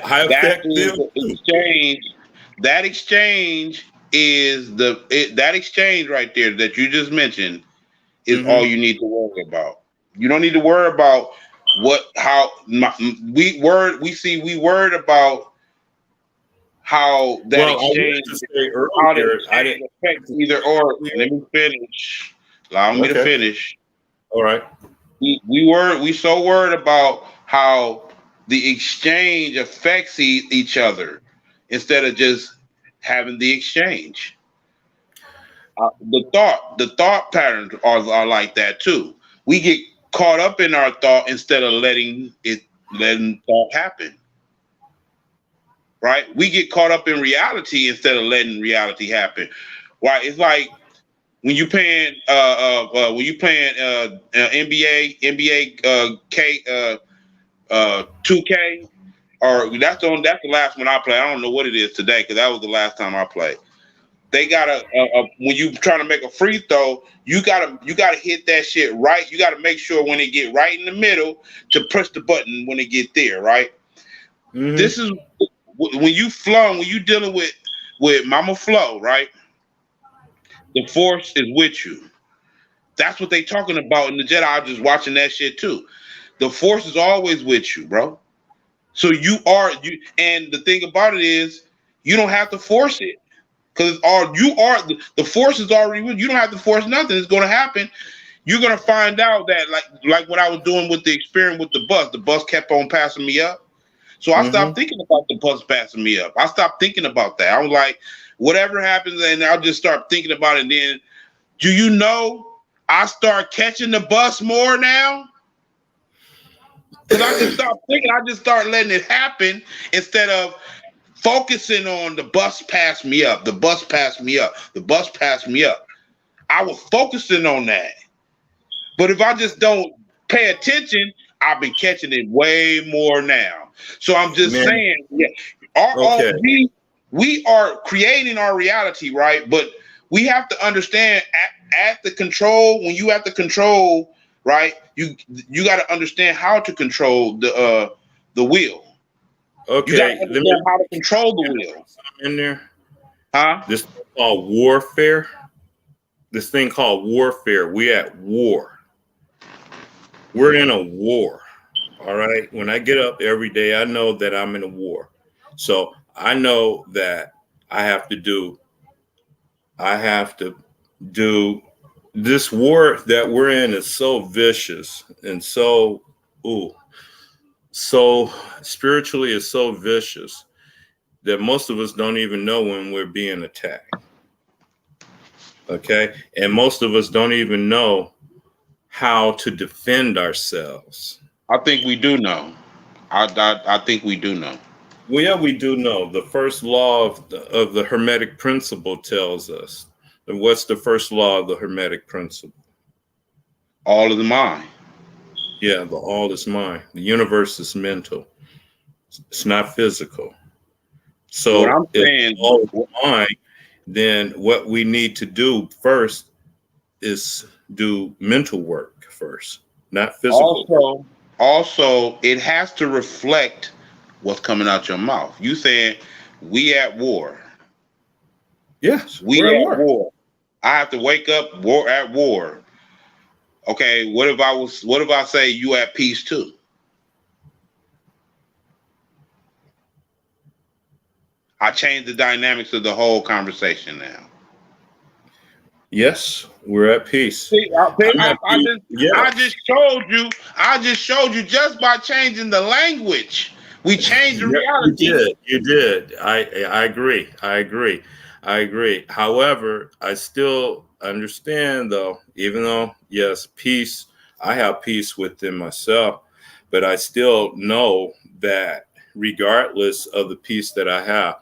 I That affect is them the too. exchange. That exchange that exchange right there that you just mentioned is all Hmm. you need to worry about. You don't need to worry about we worried about how that Well, I wanted exchange to say how the earlier, I exchange didn't. affects either or. Let me finish. Allow me to Okay, finish. all right. We so worried about how the exchange affects each other instead of just having the exchange. The thought patterns are like that too. We get caught up in our thought instead of letting thought happen. Right? We get caught up in reality instead of letting reality happen. Right? It's like when you playing NBA K 2K, or that's the last one I play. I don't know what it is today because that was the last time I played. They gotta when you trying to make a free throw, you gotta hit that shit right. You gotta make sure when it get right in the middle to press the button when it get there. Right. Hmm. This is when you dealing with Mama Flow. Right. The force is with you. That's what they talking about in the Jedi. I'm just watching that shit too. The force is always with you, bro. So and the thing about it is, you don't have to force it because the force is already with you. You don't have to force nothing. It's going to happen. You're going to find out that like what I was doing with the experiment with the bus kept on passing me up. So I Hmm. stopped thinking about the bus passing me up. I stopped thinking about that. I was like, whatever happens, and I'll just start thinking about it. And then, do you know, I start catching the bus more now? Because I just start thinking, I just start letting it happen instead of focusing on the bus passed me up, the bus passed me up, the bus passed me up. I was focusing on that. But if I just don't pay attention, I've been catching it way more now. So I'm just Man, saying, yeah, our okay. we are creating our reality, right? But we have to understand at the control, when you have to control, right? You got to understand how to control the wheel. You got to Okay, let understand me, how to control the can I wheel, put something in there? huh? This thing called warfare. This thing called warfare. We at war. We're in a war. All right. When I get up every day, I know that I'm in a war. So I know that I have to do, I have to do this war that we're in is so vicious and so, ooh, so spiritually is so vicious that most of us don't even know when we're being attacked. Okay. And most of us don't even know how to defend ourselves. I think we do know. I think we do know. Well, yeah, we do know. The first law of the Hermetic principle tells us. And what's the first law of the Hermetic principle? All of the mind. Yeah, the all is mind. The universe is mental. It's not physical. What So I'm if saying, all is mind, then what we need to do first is do mental work first, not physical work. also, it has to reflect what's coming out your mouth. You saying we at war. Yes, We we're at at war. war. I have to wake up war at war. Okay, what if I say you at peace too? I changed the dynamics of the whole conversation now. Yes, we're at peace. See, I'm at peace. I Yes. just showed you. I just showed you just by changing the language. We changed the Yeah, you reality. did. You did. I agree. I agree. I agree. However, I still understand though, even though yes, peace, I have peace within myself, but I still know that regardless of the peace that I have,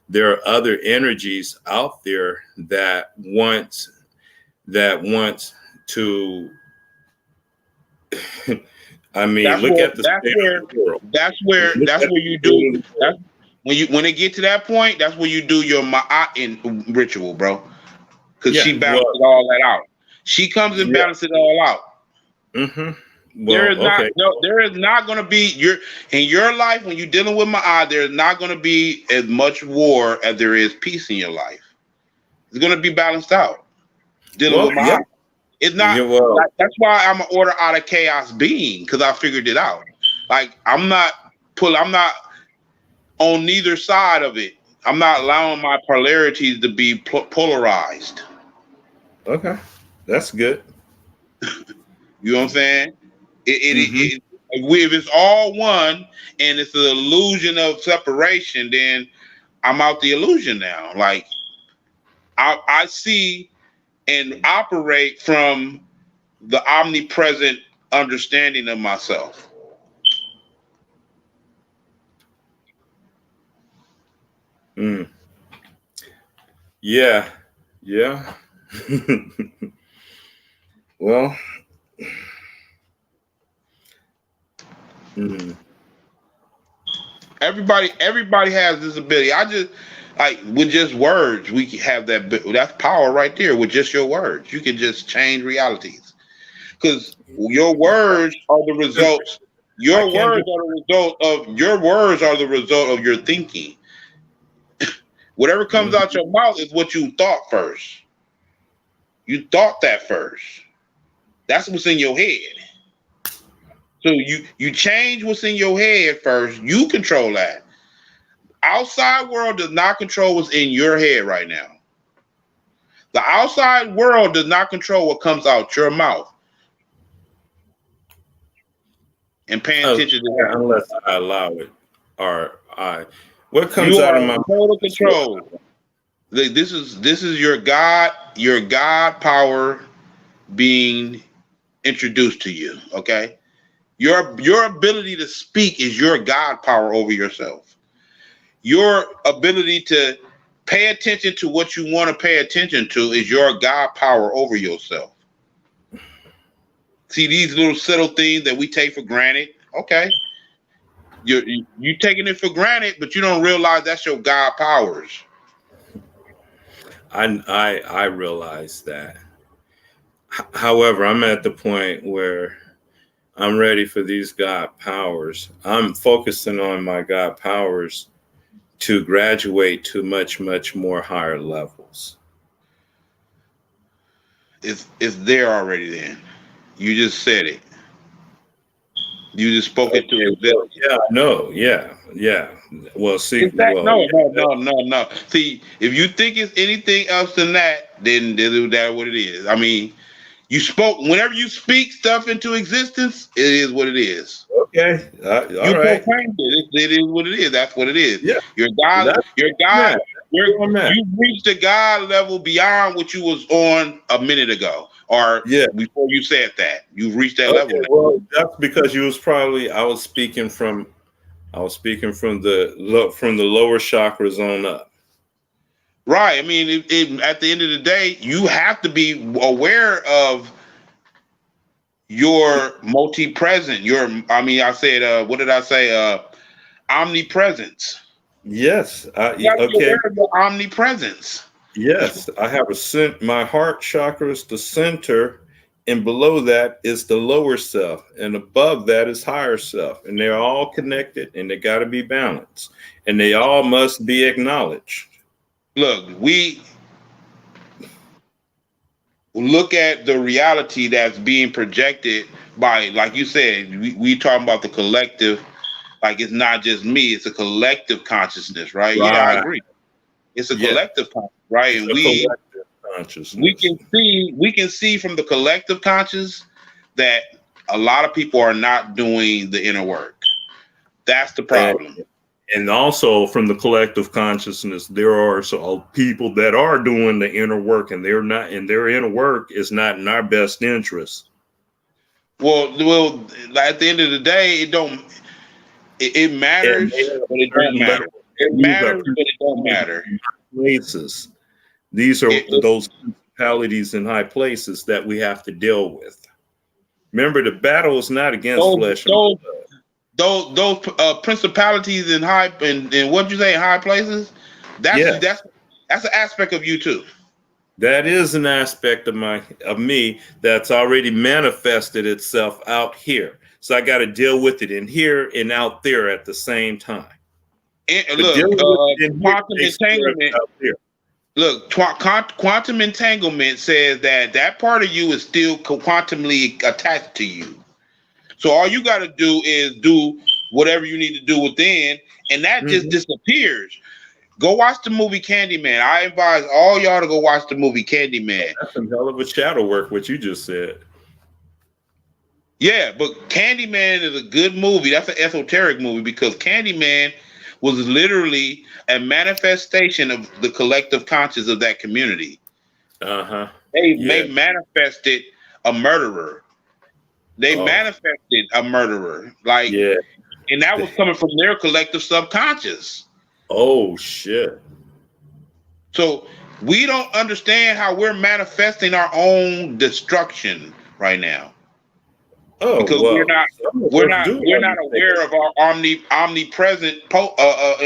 there are other energies out there that want to I mean, That's look where at the state of the world. Look that's at where the you do state of the that's world. when they get to that point, that's where you do your ma'at ritual, bro. Because Yeah, she balances well, all that out. She comes and yeah. balances it all out. Hmm. There Well, is not okay. no, there is not going to be in your life when you're dealing with ma'at. There is not going to be as much war as there is peace in your life. It's going to be balanced out. Dealing Well, with yeah. ma'at. It's not Yeah, well, like that's why I'm an order out of chaos being because I figured it out. Like I'm not on neither side of it. I'm not allowing my polarities to be polarized. okay. That's good. You know what I'm saying? Hmm. If it's all one and it's an illusion of separation, then I'm out the illusion now. Like I see and operate from the omnipresent understanding of myself. Mm. Yeah. Yeah. Well, mm. Everybody has this ability. I just like with just words, we can have that's power right there with just your words. You can just change realities because your words are the results. I Your can't do words are the result of your words are the result of your thinking. Whatever comes mhm. out your mouth is what you thought first. You thought that first. That's what's in your head. So you change what's in your head first. You control that. Outside world does not control what's in your head right now. The outside world does not control what comes out your mouth. And paying attention to that. Unless I allow it, or I, what You comes out are of my in mouth total is what control. This is your God power being introduced to you. Okay, your ability to speak is your God power over yourself. Your ability to pay attention to what you want to pay attention to is your God power over yourself. See these little subtle things that we take for granted. Okay, you taking it for granted, but you don't realize that's your God powers. I realize that. However, I'm at the point where I'm ready for these God powers. I'm focusing on my God powers to graduate to much, much more higher levels. It's there already. Then you just said it. You just spoke it to Okay, well, existence. yeah, no, yeah, yeah. Well, see, In fact, well, no, yeah, no, no, no, no. See, if you think it's anything else than that, then that's what it is. I mean, you spoke whenever you speak stuff into existence, it is what it is. Okay. You All right. proclaimed it. It is what it is. That's what it is. Yeah. Your God, That's your where I'm God, at. That's where I'm at. you reached the God level beyond what you was on a minute ago, or Yeah. before you said that. You've reached that level Okay. now. Well, that's because you was probably I was speaking from the lower chakras on up. Right. I mean, at the end of the day, you have to be aware of your multi-present. I said, what did I say? Omnipresence. Yes. You have to be Okay. aware of your omnipresence. Yes, I have my heart chakra is the center, and below that is the lower self, and above that is higher self, and they're all connected, and they got to be balanced, and they all must be acknowledged. Look, we look at the reality that's being projected by, like you said, we talking about the collective. Like, it's not just me; it's a collective consciousness, right? Yeah, I Right. agree. It's a Yeah. collective consciousness, right? It's And a we collective we consciousness. can see from the collective conscious that a lot of people are not doing the inner work. That's the And, problem. and also from the collective consciousness, there are people that are doing the inner work, and they're not, and their inner work is not in our best interest. Well, at the end of the day, it don't. It And they matters, have but a it don't certain matter. level. It And these are matters, but it don't matter. places. These are It, those principalities in high places that we have to deal with. Remember, the battle is not against those flesh and those blood. those principalities in high and what you say in high places. That's Yes, that's an aspect of you too. that is an aspect of me that's already manifested itself out here. So I got to deal with it in here and out there at the same time. And But look, dealing with it in here quantum takes care of entanglement. it out there. Look, quantum entanglement says that part of you is still quantumly attached to you. So all you got to do is do whatever you need to do within, and that just Mhm. disappears. Go watch the movie Candyman. I advise all y'all to go watch the movie Candyman. That's some hell of a shadow work, what you just said. Yeah, but Candyman is a good movie. That's an esoteric movie because Candyman was literally a manifestation of the collective conscious of that community. Uh huh. They Yeah. manifested a murderer. They Oh, manifested a murderer. Like, yeah. and that was coming from their collective subconscious. Oh, shit. So we don't understand how we're manifesting our own destruction right now. Oh, Because well, some of us do we're not understand. aware of our omnipresent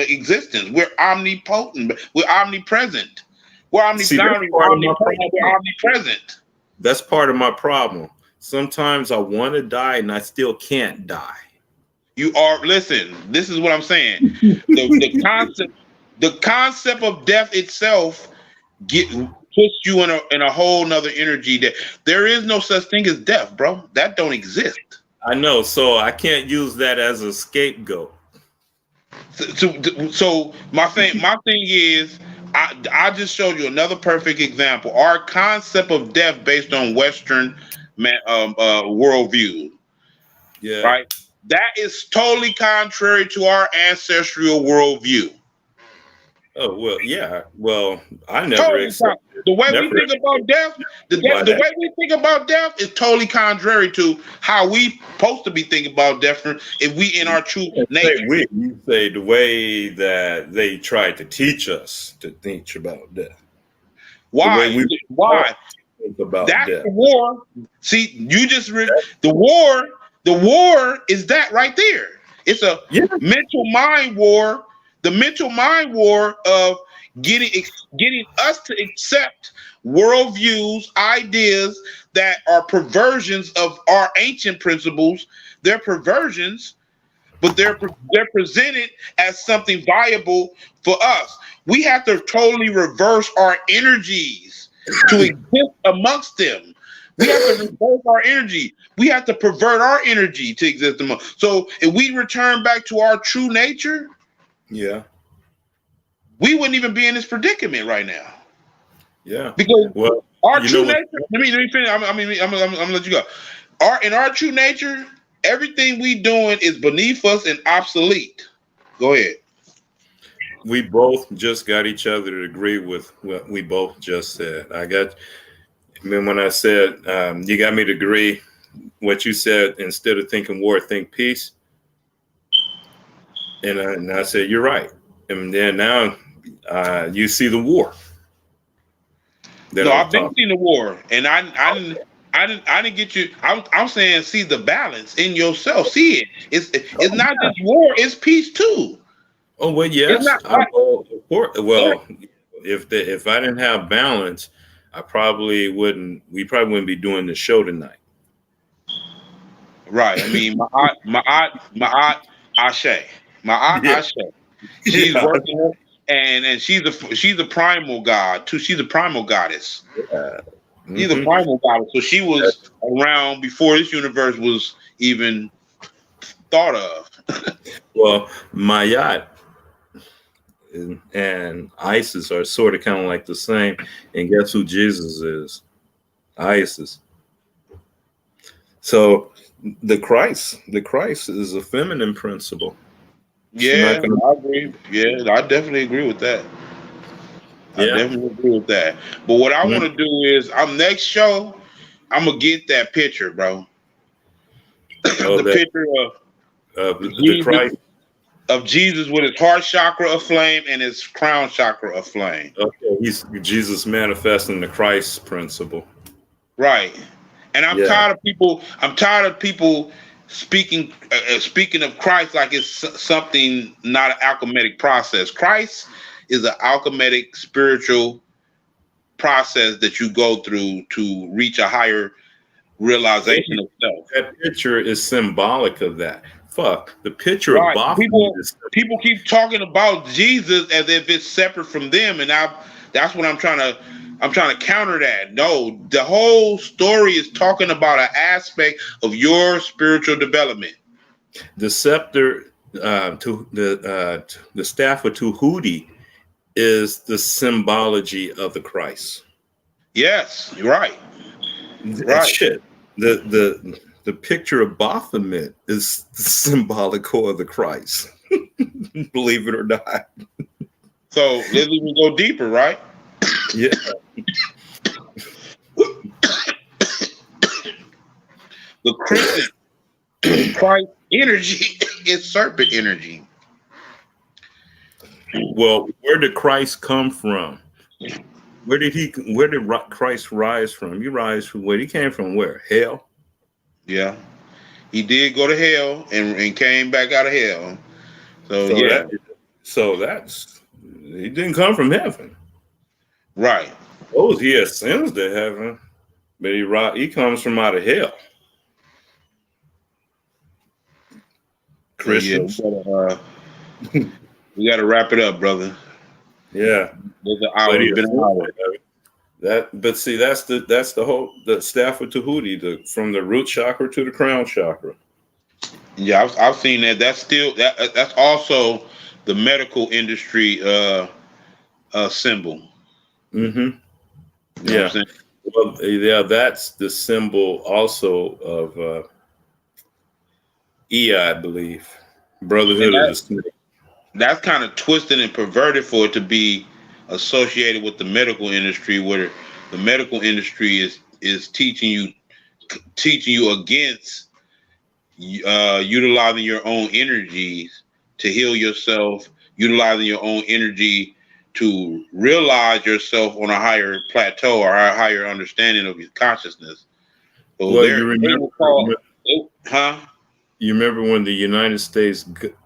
existence. We're omnipotent. We're omnipresent. We're See, that's omnipotent. part of my We're problem. omnipresent. That's part of my problem. Sometimes I want to die and I still can't die. You are listen. This is what I'm saying. The concept of death itself puts you in a whole nother energy. That there is no such thing as death, bro. That don't exist. I know, so I can't use that as a scapegoat. So my thing is, I just showed you another perfect example. Our concept of death based on Western worldview, Yeah. right? That is totally contrary to our ancestral worldview. Oh, well, yeah. Well, I never Totally accepted, the way we never think about death, by the that. way we think about death is totally contrary to how we supposed to be thinking about death if we in our true nature. You say the way that they tried to teach us to think about death. The way Why? we Why? think about That's death. the war. See, you just the war. The war is that right there. It's a Yeah. mental mind war. The mental mind war of getting us to accept worldviews, ideas that are perversions of our ancient principles. They're perversions, but they're presented as something viable for us. We have to totally reverse our energies to exist amongst them. We have to reverse our energy. We have to pervert our energy to exist amongst. So if we return back to our true nature, Yeah. we wouldn't even be in this predicament right now. Yeah. Because Well, our you know true what? nature. Let me finish. I'm gonna let you go. In our true nature, Everything we doing is beneath us and obsolete. Go ahead. We both just got each other to agree with what we both just said. I mean, when I said you got me to agree what you said, instead of thinking war, think peace. And I said, you're right. And then now you see the war that No, I'm I've been talking. seeing the war, and I didn't get you. I'm saying see the balance in yourself. See it. It's Oh, not yeah. just war. It's peace too. Oh well, It's yes. not like Well, if I didn't have balance, I probably wouldn't. We probably wouldn't be doing the show tonight. right. I mean, my aunt Ashe, my aunt Yeah, Ashe. She's yeah, working, and she's a primal god too. She's a primal goddess. yeah. She's a Hmm. primal goddess. So she was around before this universe was even thought of. Well, my yacht and ISIS are sort of kind of like the same. And guess who Jesus is? ISIS. So the Christ is a feminine principle. She's not Yeah, going to. I agree. Yeah, I definitely agree with that. I Yeah. definitely agree with that. But what I want Mhm. to do is, I'm next show. I'm gonna get that picture, bro. Oh, The that picture the Jesus Christ. of Jesus with his heart chakra aflame and his crown chakra aflame. Okay, he's Jesus manifesting the Christ principle. Right. And I'm Yeah. tired of people. I'm tired of people speaking of Christ like it's something not an alchemic process. Christ is an alchemic spiritual process that you go through to reach a higher realization of self. That picture is symbolic of that. Fuck, the picture of Right. Baphomet People is. people keep talking about Jesus as if it's separate from them, and that's what I'm trying to counter that. No, the whole story is talking about an aspect of your spiritual development. The scepter the staff of Tahuti is the symbology of the Christ. Yes, you're right. That Right. shit. The picture of Baphomet is symbolical of the Christ. Believe it or not. So let's even go deeper, right? Yeah. The Christian Christ energy is serpent energy. Well, where did Christ come from? Where did Christ rise from? He rise from where? He came from where? Hell. Yeah. He did go to hell and came back out of hell. So So yeah, that's he didn't come from heaven. right. Oh, he ascends to heaven, but he comes from out of hell. So yeah, Christians. we gotta wrap it up, brother. Yeah. There's an But hour. he It's been an ascends hour. to heaven. But see, that's the whole the staff of Tahuti, from the root chakra to the crown chakra. Yeah, I've seen that. That's still that's also the medical industry symbol. Mm-hmm. You know what I'm Yeah. saying? Well, yeah, that's the symbol also of I believe. And Brotherhood of the Snake. that's kind of twisted and perverted for it to be associated with the medical industry, where the medical industry is teaching you against utilizing your own energies to heal yourself, utilizing your own energy to realize yourself on a higher plateau or a higher understanding of your consciousness. So Well, they will call, huh? you remember when the United States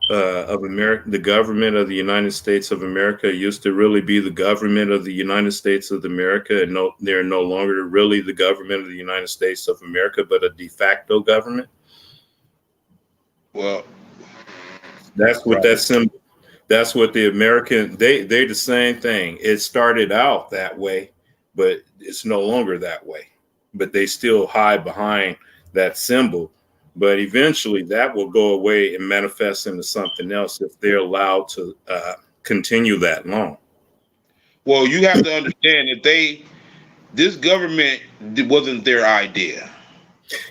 of America, the government of the United States of America used to really be the government of the United States of America, and they're no longer really the government of the United States of America, but a de facto government. Well, That's what right. that symbol. That's what the American they're the same thing. It started out that way, but it's no longer that way. But they still hide behind that symbol. But eventually, that will go away and manifest into something else if they're allowed to continue that long. Well, you have to understand that this government wasn't their idea.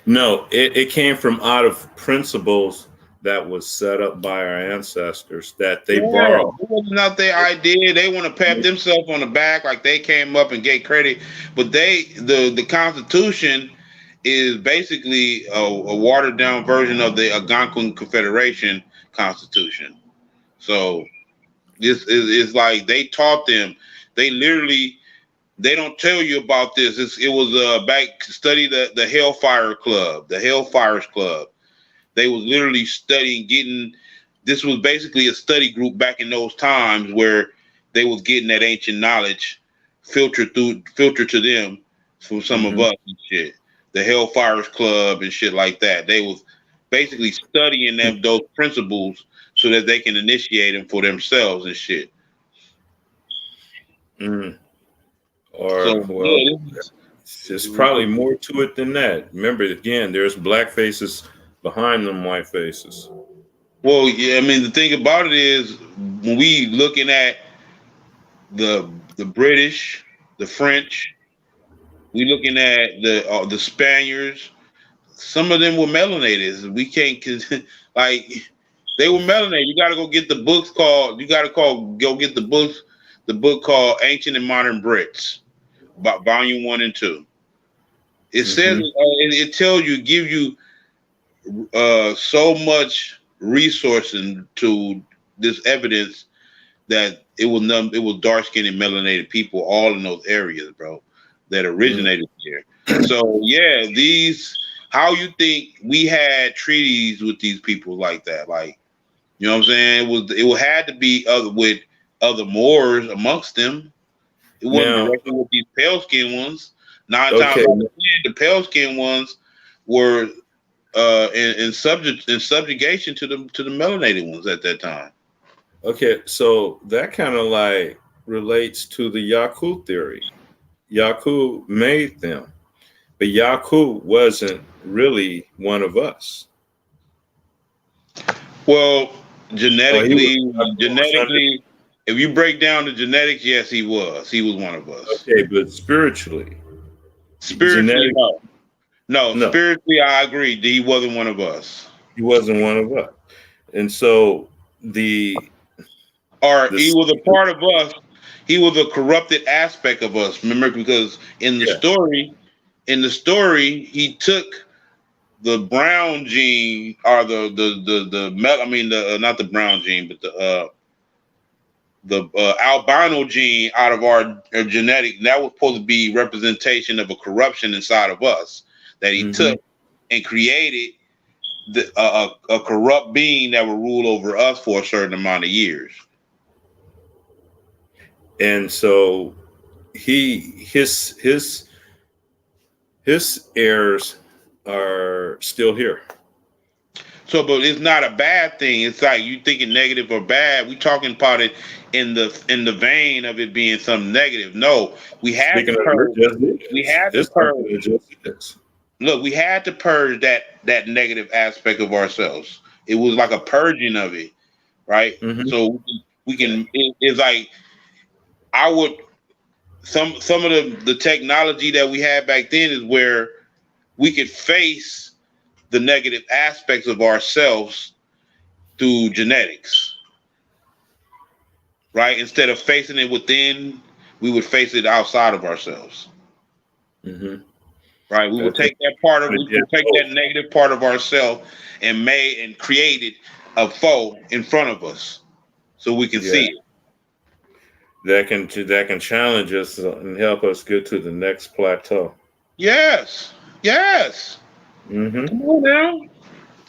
No, it came from out of principles that was set up by our ancestors that they Yeah, borrowed. it was not their idea. They want to pat themselves on the back like they came up and gave credit, but the Constitution is basically a watered down version of the Algonquin Confederation Constitution. So this is like they taught them. They literally they don't tell you about this. It was back study the Hellfire Club, the Hellfires Club. They was literally studying getting. This was basically a study group back in those times where they was getting that ancient knowledge filtered to them from some of Mhm. us and shit. The Hellfires Club and shit like that. They was basically studying them those principles so that they can initiate them for themselves and shit. Mm. Or So well, yeah, there's probably more to it than that. Remember, again, there's black faces behind them white faces. well, yeah. I mean, the thing about it is when we looking at the British, the French, we looking at the Spaniards. Some of them were melanated. We can't like they were melanated. You got to go get the books called. You got to go get the books. The book called Ancient and Modern Brits, Volume 1 and 2. It says Hmm. it tells you, give you so much resources to this evidence that it was dark skinned and melanated people all in those areas, bro, that originated here. So yeah, these how you think we had treaties with these people like that? Like, you know what I'm saying? It had to be with other Moors amongst them. It wasn't Now, directly with these pale skinned ones. Nine times okay, out of 10, the pale skinned ones were in subjugation to the melanated ones at that time. okay, so that kind of like relates to the Yaku theory. Yaku made them, but Yaku wasn't really one of us. Well, Oh, he was. Yaku was under. genetically, if you break down the genetics, yes, he was. He was one of us. Okay, but spiritually, Spiritually, genetic. no. No, No, spiritually, I agree. He wasn't one of us. he wasn't one of us. And so the Or the he was a part of us. He was a corrupted aspect of us. Remember, because yeah. in the story, he took the brown gene or the mel. I mean, the not the brown gene, but the albino gene out of our genetic. That was supposed to be representation of a corruption inside of us that he Hmm. took and created a corrupt being that would rule over us for a certain amount of years. And so he his heirs are still here. So, but it's not a bad thing. It's like you thinking negative or bad. We talking about it in the vein of it being something negative. No, we had to Speaking of purge. it, just We is. had to It's something purge. that just is. Look, we had to purge that negative aspect of ourselves. It was like a purging of it, right? Hmm. So we can. It's like I would some of the technology that we had back then is where we could face the negative aspects of ourselves through genetics, right? Instead of facing it within, we would face it outside of ourselves, Hmm. right? We I would think take that part of we we did would take both. that negative part of ourselves and created a foe in front of us so we can Yeah, see it. that can challenge us and help us get to the next plateau. Yes, yes. Hmm. Come on now.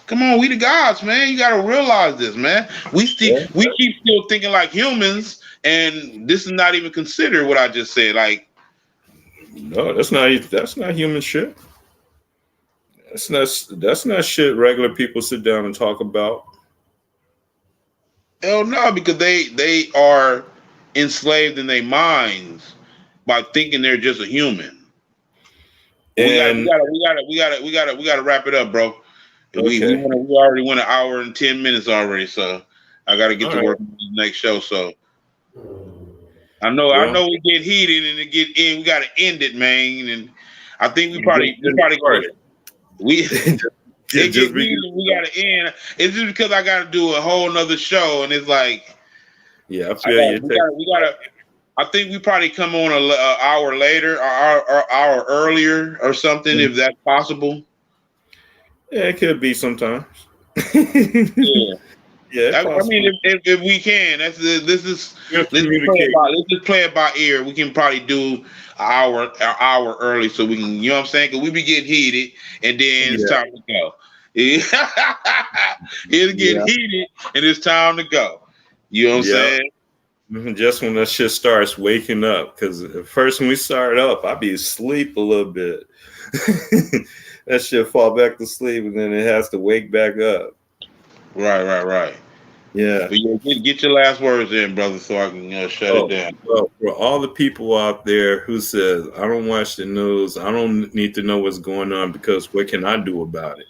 Come on, we the gods, man. You gotta realize this, man. Yeah. We keep still thinking like humans, and this is not even considered what I just said. Like, No, that's not human shit. That's not shit regular people sit down and talk about. hell no, because they are enslaved in their minds by thinking they're just a human. But And we gotta wrap it up, bro. okay, We already went 1 hour and 10 minutes already, so I gotta get all to right. work on the next show. So I Well, know we get heated and it get in. We gotta end it, man. And I think you just we getting probably started. We it just get because, heated. We gotta end. It's just because I gotta do a whole nother show, and it's like yeah, I feel you. we gotta. I think we probably come on a hour later, or hour earlier, or something, if that's possible. Yeah, it could be sometimes. Yeah. Yeah, I possibly. mean, if we can, this is We have to let's just play it communicate. by let's just play it by ear. We can probably do an hour early, so we can, you know what I'm saying? Because we be getting heated, and then it's Yeah, time to go. It'll get yeah, heated, and it's time to go. You know what I'm yeah. saying? Just when that shit starts waking up, because at first when we start up, I be asleep a little bit. That shit fall back to sleep, and then it has to wake back up. Right. Yeah. But yeah, get your last words in, brother, so I can shut it Oh, down. well, for all the people out there who says, I don't watch the news, I don't need to know what's going on because what can I do about it?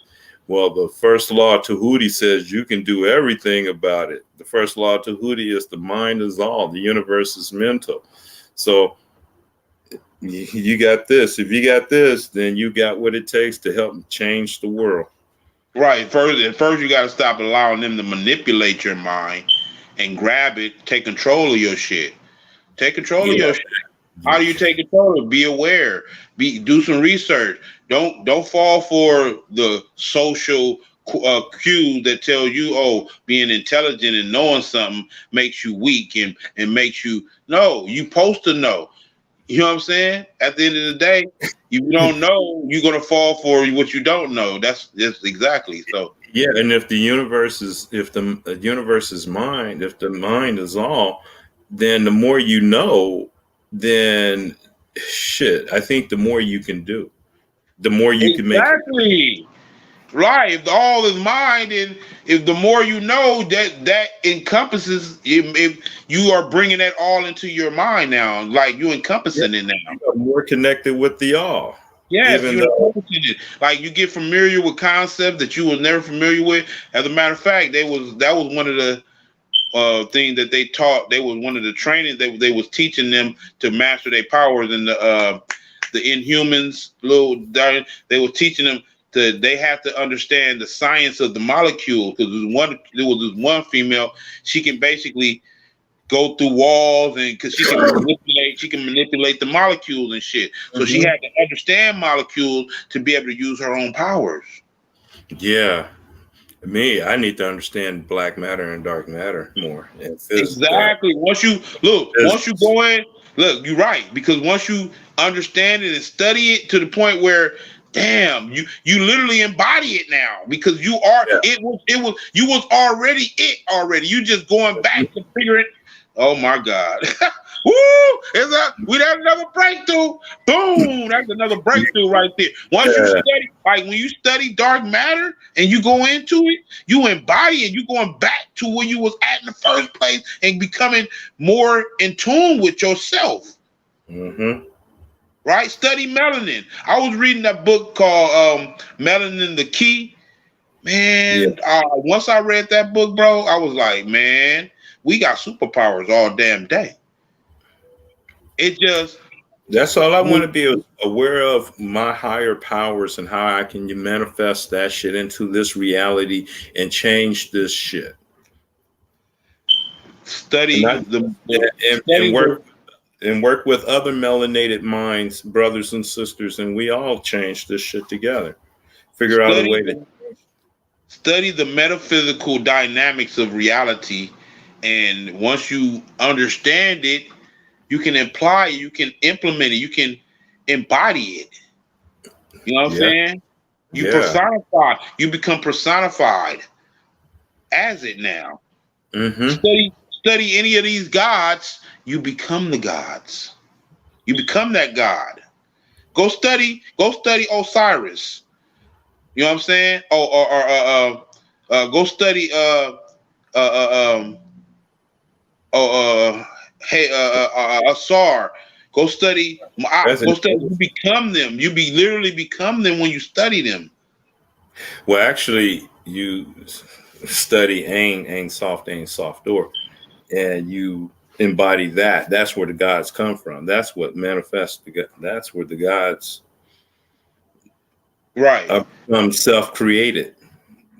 Well, the first law of Tahuti says you can do everything about it. The first law of Tahuti is the mind is all, the universe is mental. So you got this. If you got this, then you got what it takes to help change the world. Right. First, you got to stop allowing them to manipulate your mind and grab it, take control of your shit. Take control of Yeah. your shit. How do you take control? Be aware. Do some research. Don't fall for the social cues that tell you, oh, being intelligent and knowing something makes you weak and makes you no. You supposed to know. You know what I'm saying? At the end of the day, if you don't know, you're gonna fall for what you don't know. That's exactly so. Yeah, and if the universe is if the universe is mind, if the mind is all, then the more you know, then shit, I think the more you can do, the more you can make it. Exactly. Right. If all is mind, and if the more you know, that encompasses. If you are bringing that all into your mind now, like you Yeah, encompassing it now. you are more connected with the all, Yes, even you're though encompassing it. Like you get familiar with concepts that you were never familiar with. As a matter of fact, that was one of the thing that they taught. They was one of the trainings they was teaching them to master their powers in the Inhumans. They were teaching them they have to understand the science of the molecule because there was this one female. She can basically go through walls and because she can manipulate the molecules and shit. So she Mhm. had to understand molecules to be able to use her own powers. Yeah, me, I need to understand black matter and dark matter more and Exactly. Once you physics. go in, look, you're right. Because once you understand it and study it to the point where, damn, you literally embody it now. Because you are Yeah. you was already it already. You just going back to figure it. Oh my God. Woo! That's another breakthrough. Boom! That's another breakthrough right there. Once you Yeah. study, like when you study dark matter and you go into it, you embody it. You going back to where you was at in the first place and becoming more in tune with yourself. Mm-hmm. Right? Study melanin. I was reading that book called Melanin the Key. Yeah. Man, once I read that book, bro, I was like, man, we got superpowers all damn day. It just That's all I want to be aware of my higher powers and how I can manifest that shit into this reality and change this shit. And study not the and study the work with other melanated minds, brothers and sisters, and we all change this shit together. Figure out a study way to. the study the metaphysical dynamics of reality, and once you understand it, you can apply it, you can implement it, you can embody it. You know what I'm Yeah, saying? yeah. You become personified as it now. Mm-hmm. Study any of these gods, you become the gods. You become that god. Go study Osiris. You know what I'm saying? Go study uh, uh um hey Asar. Go President. study. You become them. You be literally become them when you study them. Well, actually, you study ain't soft door, and you embody that. That's where the gods come from. That's what manifests. That's where the gods Right. Self-created.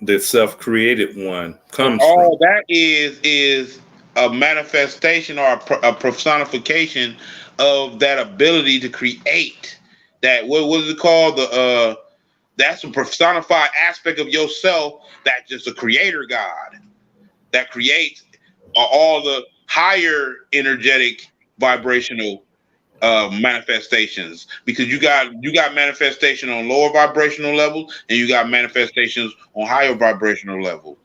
The self-created one comes from. All that is a manifestation or a personification of that ability to create. That what is it called? That's a personified aspect of yourself that's just a creator God that creates all the higher energetic vibrational manifestations, because you got manifestation on lower vibrational levels and you got manifestations on higher vibrational level,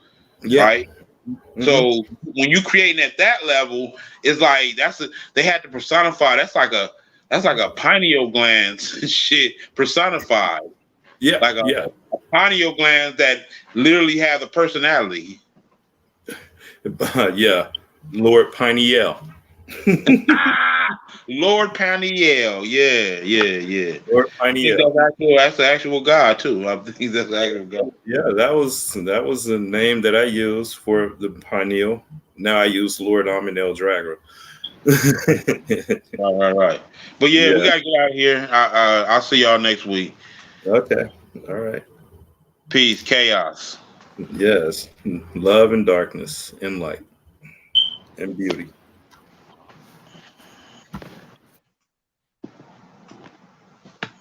Yeah. right? Hmm. So when you creating at that level, it's like they had to personify. That's like a pineal gland shit personified, Yeah. like Yeah. a pineal gland that literally have a personality. Yeah. Lord Pineal. Lord Paniel, yeah. Lord I think Pineal. that's the actual God too. I think that's the actual God. Yeah, that was the name that I used for the pineal. Now I use Lord Aminel Drago. Right. But yeah, we Yeah. gotta get out of here. I'll see y'all next week. Okay. All right. Peace, chaos. Yes. Love and darkness and light and beauty.